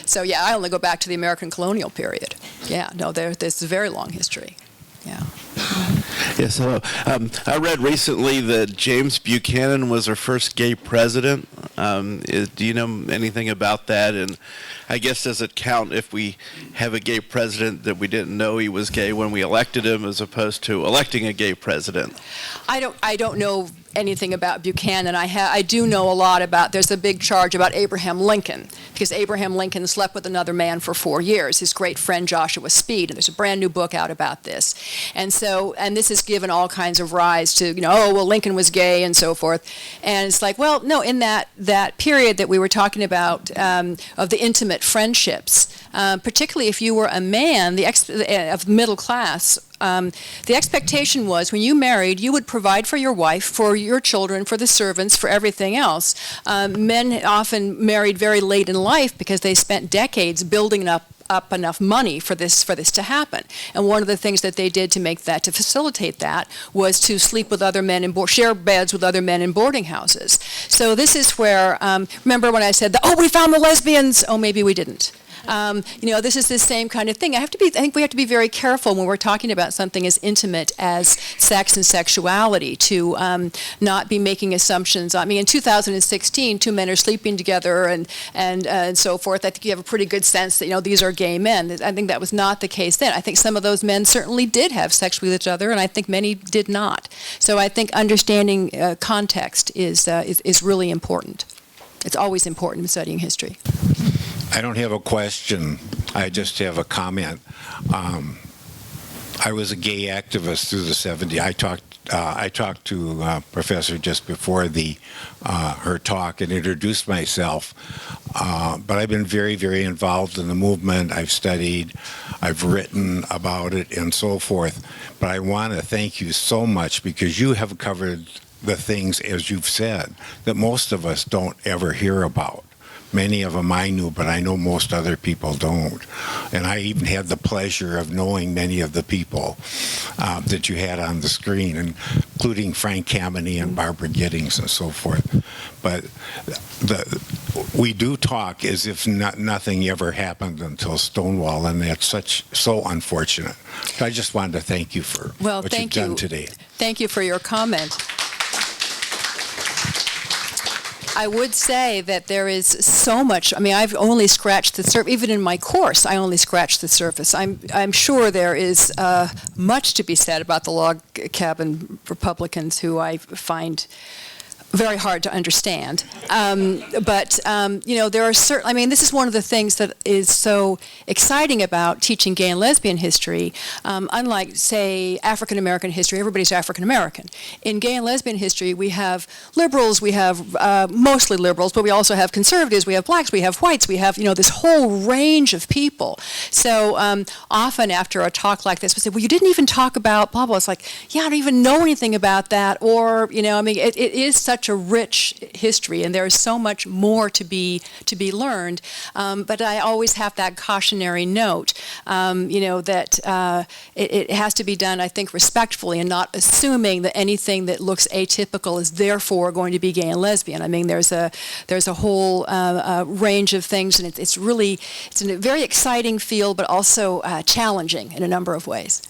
So yeah, I only go back to the American colonial period. Yeah, no, there's a very long history. Yeah. Yes, hello. I read recently that James Buchanan was our first gay president. Do you know anything about that? And I guess, does it count if we have a gay president that we didn't know he was gay when we elected him, as opposed to electing a gay president? I don't know anything about Buchanan. I do know a lot about, there's a big charge about Abraham Lincoln, because Abraham Lincoln slept with another man for 4 years, his great friend Joshua Speed, and there's a brand new book out about this. And so, and this has given all kinds of rise to, oh, well, Lincoln was gay and so forth. And it's like, well, no, in that period that we were talking about of the intimate friendships, particularly if you were a man of middle class, the expectation was when you married, you would provide for your wife, for your children, for the servants, for everything else. Men often married very late in life because they spent decades building up enough money for this to happen. And one of the things that they did to facilitate that, was to sleep with other men and share beds with other men in boarding houses. So this is where, remember when I said, we found the lesbians? Oh, maybe we didn't. This is the same kind of thing. I think we have to be very careful when we're talking about something as intimate as sex and sexuality to not be making assumptions. I mean, in 2016, two men are sleeping together and so forth. I think you have a pretty good sense that, these are gay men. I think that was not the case then. I think some of those men certainly did have sex with each other, and I think many did not. So I think understanding context is really important. It's always important in studying history. I don't have a question. I just have a comment. I was a gay activist through the 70s. I talked to Professor just before her talk and introduced myself. But I've been very, very involved in the movement. I've studied, I've written about it, and so forth. But I want to thank you so much, because you have covered the things, as you've said, that most of us don't ever hear about. Many of them I knew, but I know most other people don't. And I even had the pleasure of knowing many of the people that you had on the screen, including Frank Kameny and Barbara Giddings and so forth. But we do talk as if nothing ever happened until Stonewall, and that's so unfortunate. So I just wanted to thank you for what you've done today. Thank you for your comment. I would say that there is so much. I mean, I've only scratched the surface. Even in my course, I only scratched the surface. I'm sure there is much to be said about the log cabin Republicans, who I find very hard to understand. But there are certain, I mean, this is one of the things that is so exciting about teaching gay and lesbian history. Unlike, say, African American history, everybody's African American. In gay and lesbian history, we have liberals, we have mostly liberals, but we also have conservatives, we have blacks, we have whites, we have, this whole range of people. So often after a talk like this, we say, well, you didn't even talk about blah, blah. It's like, yeah, I don't even know anything about that. Or, it is such a rich history, and there is so much more to be learned. But I always have that cautionary note, that it has to be done, I think, respectfully, and not assuming that anything that looks atypical is therefore going to be gay and lesbian. I mean, there's a whole range of things, and it's a very exciting field, but also challenging in a number of ways.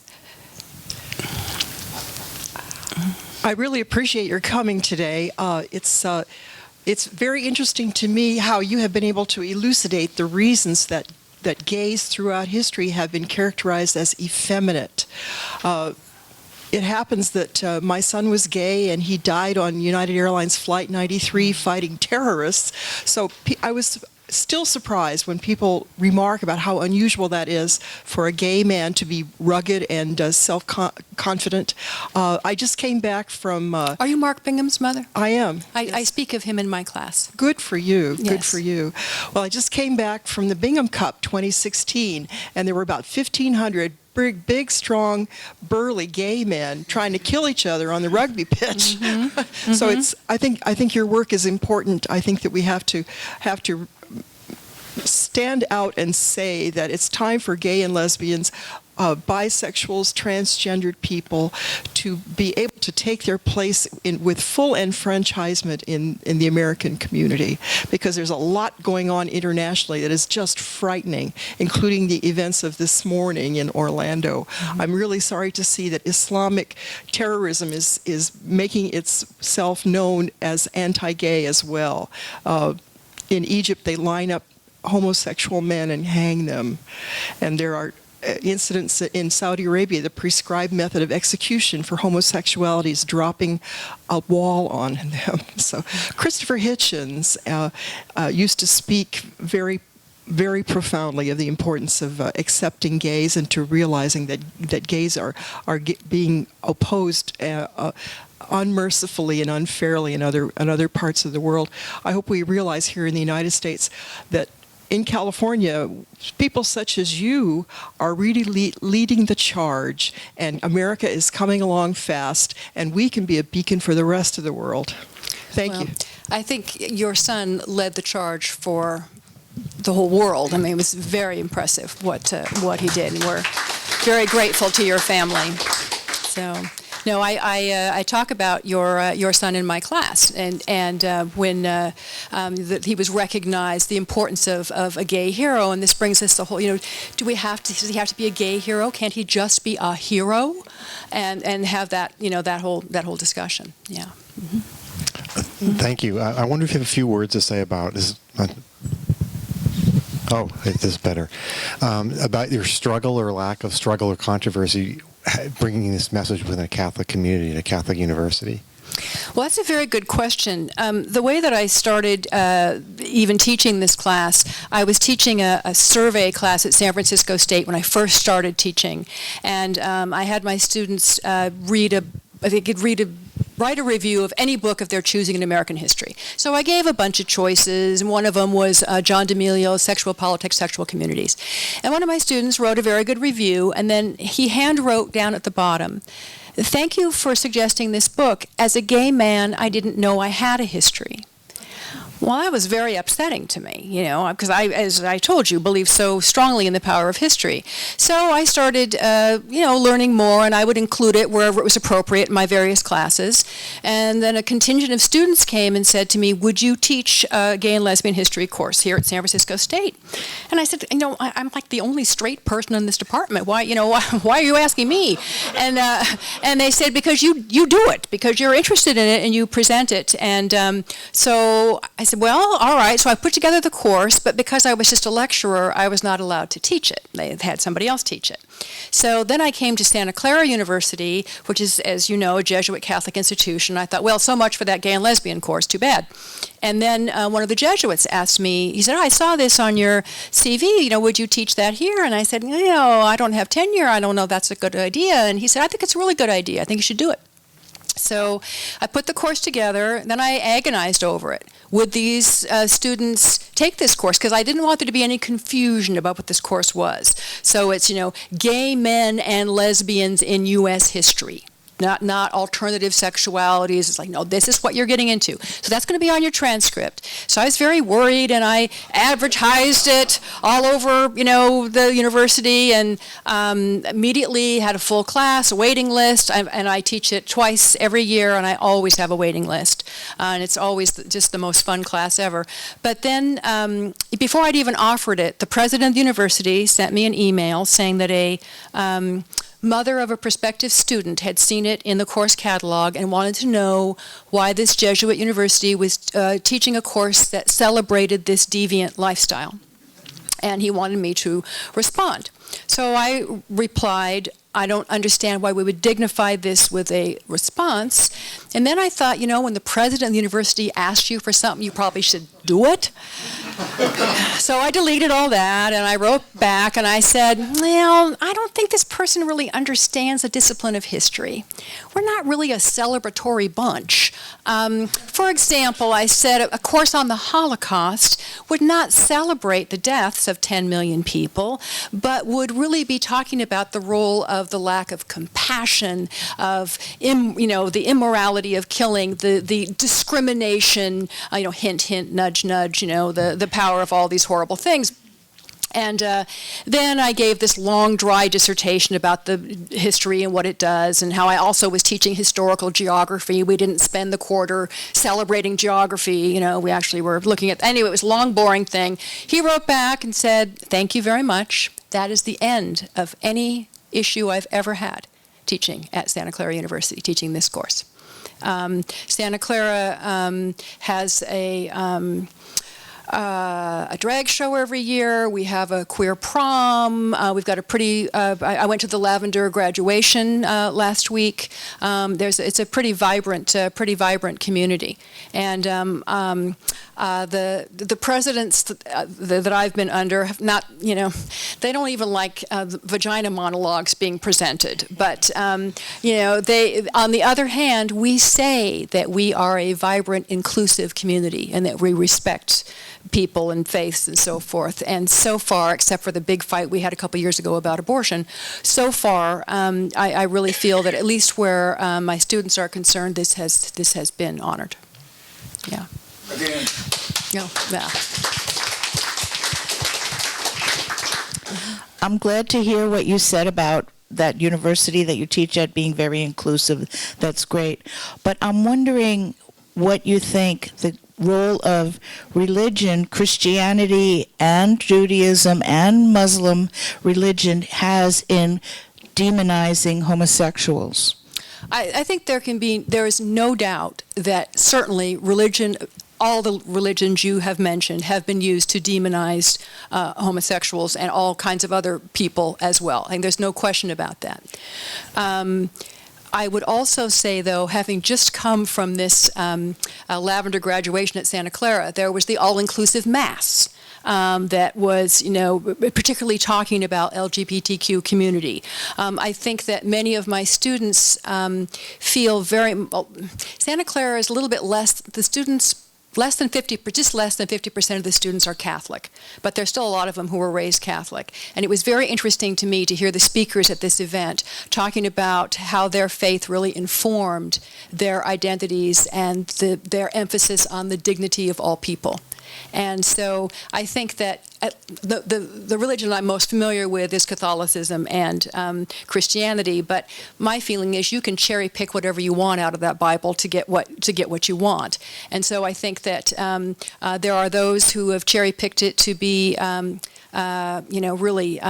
I really appreciate your coming today. It's very interesting to me how you have been able to elucidate the reasons that gays throughout history have been characterized as effeminate. It happens that my son was gay, and he died on United Airlines Flight 93 fighting terrorists. So I was still surprised when people remark about how unusual that is for a gay man to be rugged and self-confident. I just came back from... Are you Mark Bingham's mother? I am. I speak of him in my class. Good for you. Yes. Good for you. Well, I just came back from the Bingham Cup 2016, and there were about 1,500 big, strong, burly gay men trying to kill each other on the rugby pitch. Mm-hmm. So I think your work is important. I think that we have to stand out and say that it's time for gay and lesbians bisexuals, transgendered people to be able to take their place with full enfranchisement in the American community, because there's a lot going on internationally that is just frightening, including the events of this morning in Orlando. I'm really sorry to see that Islamic terrorism is making itself known as anti-gay as well. In Egypt, they line up homosexual men and hang them. And there are incidents in Saudi Arabia, the prescribed method of execution for homosexuality is dropping a wall on them. So Christopher Hitchens used to speak very, very profoundly of the importance of accepting gays and to realizing that gays are being opposed unmercifully and unfairly in other parts of the world. I hope we realize here in the United States that in California, people such as you are really leading the charge, and America is coming along fast, and we can be a beacon for the rest of the world. Thank you. I think your son led the charge for the whole world. I mean, it was very impressive what he did, and we're very grateful to your family. So. No, I talk about your son in my class, and when that he was recognized, the importance of a gay hero, and this brings us the whole, does he have to be a gay hero? Can't he just be a hero, and have that, that whole discussion? Yeah. Mm-hmm. Thank you. I wonder if you have a few words to say about this. Oh, this is better. About your struggle or lack of struggle or controversy bringing this message within a Catholic community at a Catholic university? Well, that's a very good question. The way that I started even teaching this class, I was teaching a survey class at San Francisco State when I first started teaching. And I had my students write a review of any book of their choosing in American history. So I gave a bunch of choices, and one of them was John D'Amelio's Sexual Politics, Sexual Communities. And one of my students wrote a very good review, and then he hand wrote down at the bottom, "Thank you for suggesting this book. As a gay man, I didn't know I had a history." Well, that was very upsetting to me, because I, as I told you, believe so strongly in the power of history. So I started, learning more, and I would include it wherever it was appropriate in my various classes. And then a contingent of students came and said to me, "Would you teach a gay and lesbian history course here at San Francisco State?" And I said, I'm like the only straight person in this department. Why are you asking me? And they said, because you do it, because you're interested in it and you present it. And so I said, well, all right. So I put together the course, but because I was just a lecturer, I was not allowed to teach it. They had somebody else teach it. So then I came to Santa Clara University, which is, as you know, a Jesuit Catholic institution. I thought, well, so much for that gay and lesbian course, too bad. And then one of the Jesuits asked me, he said, I saw this on your CV, would you teach that here? And I said, I don't have tenure. I don't know if that's a good idea. And he said, I think it's a really good idea. I think you should do it. So I put the course together, then I agonized over it. Would these students take this course? Because I didn't want there to be any confusion about what this course was. So it's, gay men and lesbians in U.S. history. Not alternative sexualities. It's like, no, this is what you're getting into. So that's going to be on your transcript. So I was very worried, and I advertised it all over, the university, and immediately had a full class, a waiting list, and I teach it twice every year, and I always have a waiting list. And it's always just the most fun class ever. But then, before I'd even offered it, the president of the university sent me an email saying that a mother of a prospective student had seen it in the course catalog and wanted to know why this Jesuit university was teaching a course that celebrated this deviant lifestyle. And he wanted me to respond. So I replied, I don't understand why we would dignify this with a response. And then I thought, when the president of the university asks you for something, you probably should do it. So I deleted all that, and I wrote back, and I said, well, I don't think this person really understands the discipline of history. We're not really a celebratory bunch. For example, I said a course on the Holocaust would not celebrate the deaths of 10 million people, but would really be talking about the role of the lack of compassion, of the immorality of killing, the discrimination, hint, hint, nudge, nudge, the power of all these horrible things. And then I gave this long, dry dissertation about the history and what it does, and how I also was teaching historical geography. We didn't spend the quarter celebrating geography. We actually were looking at, anyway, it was a long, boring thing. He wrote back and said, "Thank you very much. That is the end of any issue I've ever had teaching at Santa Clara University, teaching this course." Santa Clara has a drag show every year. We have a queer prom. We've got a pretty. I went to the Lavender graduation last week. It's a pretty vibrant community, and the presidents that I've been under have not. They don't even like vagina monologues being presented. But they. On the other hand, we say that we are a vibrant, inclusive community, and that we respect people and faiths and so forth. And so far, except for the big fight we had a couple years ago about abortion, so far I really feel that at least where my students are concerned, this has been honored. Yeah. Again. Yeah. I'm glad to hear what you said about that university that you teach at being very inclusive. That's great. But I'm wondering what you think the role of religion, Christianity and Judaism and Muslim religion has in demonizing homosexuals. I think there is no doubt that certainly religion, all the religions you have mentioned, have been used to demonize homosexuals and all kinds of other people as well. I think there's no question about that. I would also say, though, having just come from this Lavender graduation at Santa Clara, there was the all-inclusive Mass that was, particularly talking about LGBTQ community. I think that many of my students feel Santa Clara is a little bit less, the students, just less than 50% of the students are Catholic, but there's still a lot of them who were raised Catholic. And it was very interesting to me to hear the speakers at this event talking about how their faith really informed their identities and their emphasis on the dignity of all people. And so I think that the religion I'm most familiar with is Catholicism and Christianity, but my feeling is you can cherry pick whatever you want out of that Bible to get what you want. And so I think that there are those who have cherry picked it to be really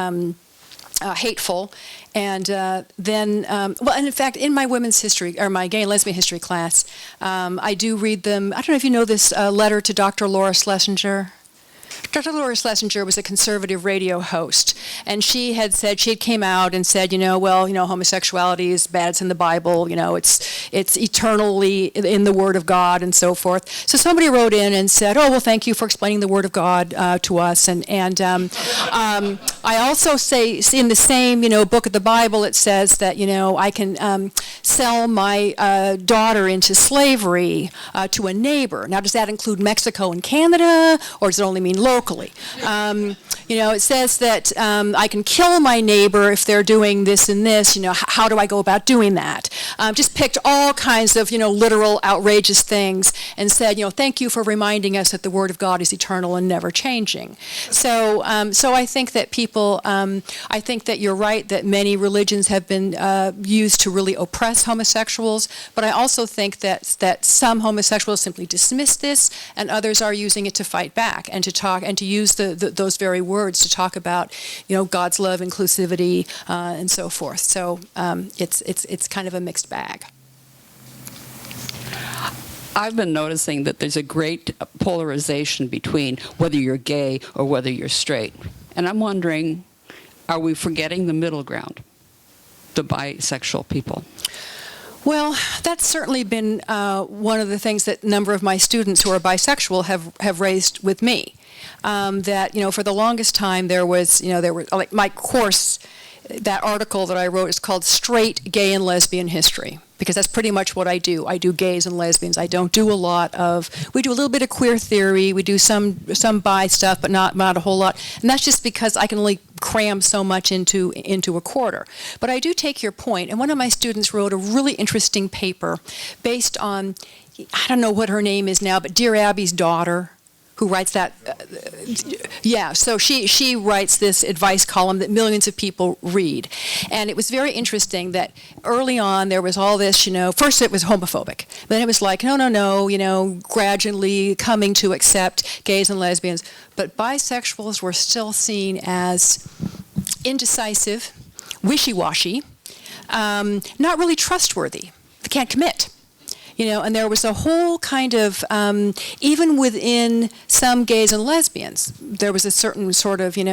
hateful. And then, and in fact, in my women's history, or my gay and lesbian history class, I do read them. I don't know if you know this letter to Dr. Laura Schlesinger. Dr. Laura Schlesinger was a conservative radio host, and she had came out and said, homosexuality is bad, it's in the Bible, it's eternally in the Word of God and so forth. So somebody wrote in and said, oh, well, thank you for explaining the Word of God to us. And I also say in the same, book of the Bible, it says that, I can sell my daughter into slavery to a neighbor. Now, does that include Mexico and Canada, or does it only mean locally? It says that I can kill my neighbor if they're doing this and this. How do I go about doing that? Just picked all kinds of, literal, outrageous things and said, thank you for reminding us that the Word of God is eternal and never changing. So I think that I think that you're right that many religions have been used to really oppress homosexuals, but I also think that some homosexuals simply dismiss this and others are using it to fight back and to talk and to use those very words to talk about, God's love, inclusivity, and so forth. So it's kind of a mixed bag. I've been noticing that there's a great polarization between whether you're gay or whether you're straight. And I'm wondering, are we forgetting the middle ground, the bisexual people? Well, that's certainly been one of the things that a number of my students who are bisexual have raised with me. That, for the longest time there were like my course, that article that I wrote is called Straight, Gay, and Lesbian History, because that's pretty much what I do. I do gays and lesbians. I don't do we do a little bit of queer theory, we do some bi stuff, but not a whole lot. And that's just because I can only cram so much into a quarter. But I do take your point, and one of my students wrote a really interesting paper based on, I don't know what her name is now, but Dear Abby's daughter, who writes that. Yeah, so she writes this advice column that millions of people read. And it was very interesting that early on there was all this, first it was homophobic. Then it was like, no, gradually coming to accept gays and lesbians. But bisexuals were still seen as indecisive, wishy-washy, not really trustworthy. They can't commit. And there was a whole kind of, even within some gays and lesbians, there was a certain sort of, you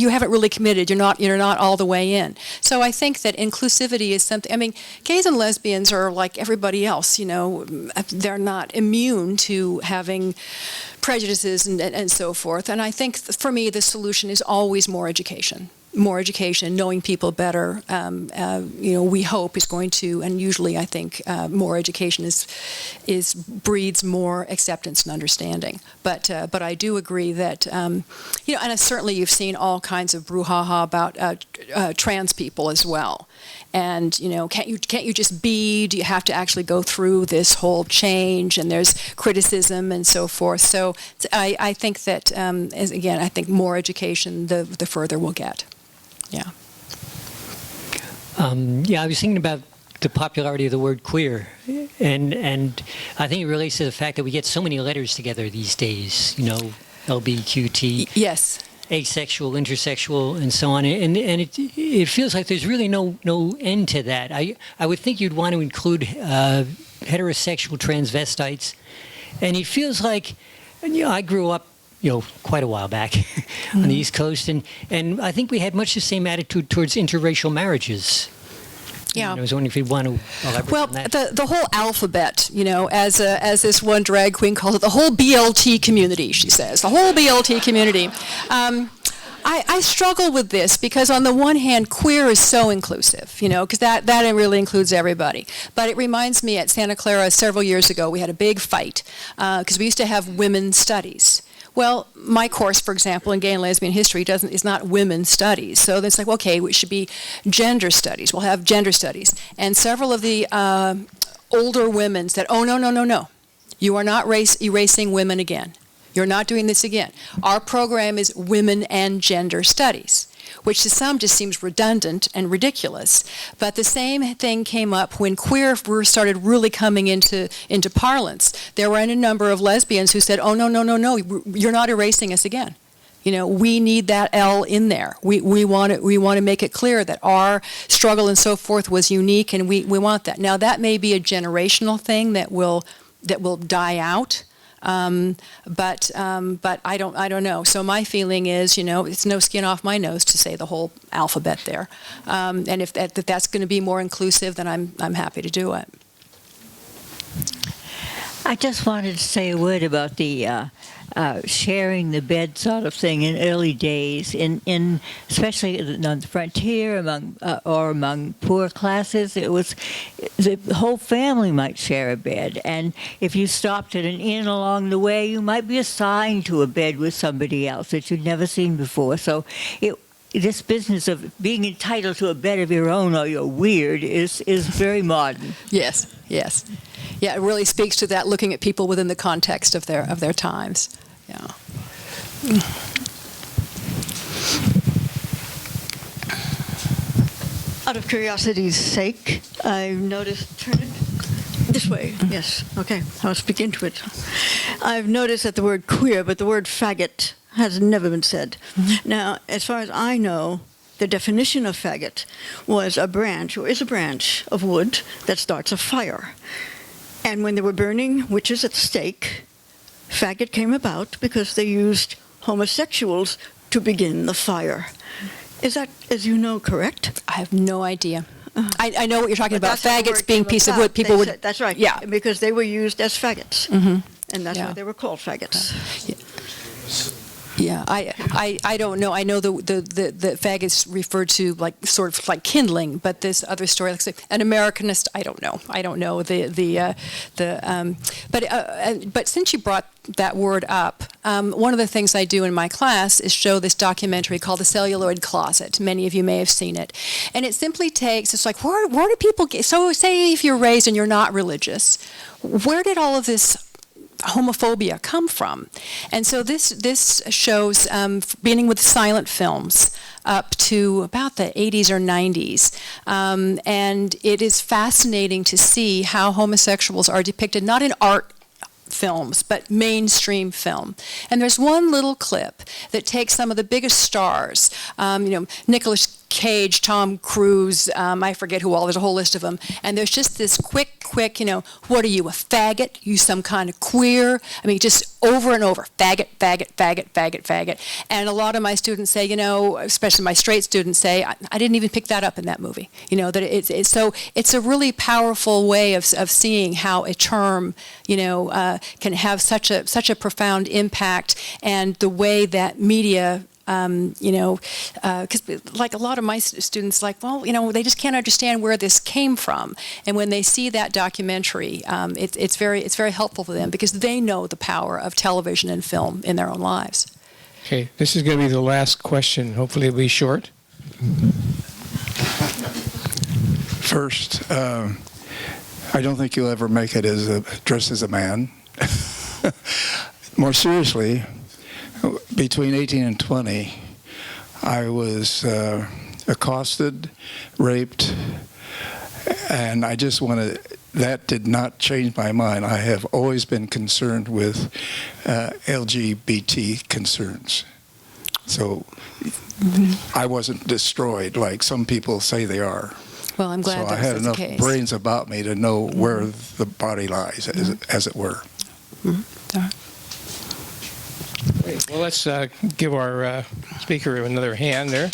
haven't really committed. You're not all the way in. So I think that inclusivity is something. I mean, gays and lesbians are like everybody else. They're not immune to having prejudices and so forth. And I think for me, the solution is always more education. More education, knowing people better, we hope is going to, and usually I think more education breeds more acceptance and understanding. But I do agree that, and certainly you've seen all kinds of brouhaha about trans people as well. And can't you just be? Do you have to actually go through this whole change? And there's criticism and so forth. So I think that I think more education, the further we'll get. Yeah. I was thinking about the popularity of the word queer, and I think it relates to the fact that we get so many letters together these days. LBQT. Yes. Asexual, intersexual, and so on, and it feels like there's really no end to that. I would think you'd want to include heterosexual transvestites, and it feels like, I grew up quite a while back on the East Coast, and I think we had much the same attitude towards interracial marriages. Yeah. I was wondering if you'd want to elaborate on that. Well, the whole alphabet, as this one drag queen calls it, the whole BLT community, she says, the whole BLT community. I struggle with this because on the one hand, queer is so inclusive, because that really includes everybody. But it reminds me at Santa Clara several years ago, we had a big fight because we used to have women's studies. Well, my course, for example, in gay and lesbian history is not women's studies. So it's like, okay, it should be gender studies. We'll have gender studies. And several of the older women said, oh, no. You are not erasing women again. You're not doing this again. Our program is women and gender studies, which to some just seems redundant and ridiculous. But the same thing came up when queer started really coming into parlance. There were a number of lesbians who said, oh, no, you're not erasing us again. We need that L in there. We want to make it clear that our struggle and so forth was unique, and we want that. Now, that may be a generational thing that will die out. But I don't know. So my feeling is, it's no skin off my nose to say the whole alphabet there. And if that's going to be more inclusive, then I'm happy to do it. I just wanted to say a word about the sharing the bed sort of thing in early days, in especially on the frontier among poor classes. It was the whole family might share a bed, and if you stopped at an inn along the way, you might be assigned to a bed with somebody else that you'd never seen before. So this business of being entitled to a bed of your own or you're weird is very modern. Yes. Yeah, it really speaks to that, looking at people within the context of their times. Yeah. Out of curiosity's sake, I've noticed, turn it this way, yes, okay, I'll speak into it. I've noticed that the word queer, but the word faggot has never been said. Mm-hmm. Now, as far as I know, the definition of faggot was a branch, or is a branch, of wood that starts a fire. And when they were burning witches at the stake, faggot came about because they used homosexuals to begin the fire. Is that, as you know, correct? I have no idea. I know what you're talking about. That's Faggots being piece of wood. People would. That's right. Yeah. Because they were used as faggots, Mm-hmm. and that's Yeah. why they were called faggots. Yeah, I don't know. I know the faggots referred to like sort of like kindling, but this other story, like an Americanist, I don't know. But since you brought that word up, one of the things I do in my class is show this documentary called The Celluloid Closet. Many of you may have seen it, and it simply takes. It's like where do people get? So say if you're raised and you're not religious, where did all of this homophobia come from? And so this shows, beginning with silent films up to about the 80s or 90s, and it is fascinating to see how homosexuals are depicted not in art films, but mainstream film. And there's one little clip that takes some of the biggest stars, Nicolas Cage, Tom Cruise, I forget who all, there's a whole list of them, and there's just this quick, what are you, a faggot? You some kind of queer? I mean, just over and over, faggot, faggot, faggot, faggot, faggot. And a lot of my students say, especially my straight students say, I didn't even pick that up in that movie. That it's a really powerful way of seeing how a term, can have such a profound impact, and the way that media, because like a lot of my students, they just can't understand where this came from. And when they see that documentary, it's very helpful for them, because they know the power of television and film in their own lives. Okay, this is going to be the last question. Hopefully it'll be short. First, I don't think you'll ever make it dressed as a man. More seriously, between 18 and 20, I was accosted, raped, and I just that did not change my mind. I have always been concerned with LGBT concerns. So I wasn't destroyed like some people say they are. Well, I'm glad so I had enough brains about me to know where the body lies, as it were. Mm-hmm. All right. Great. Well, let's give our speaker another hand there.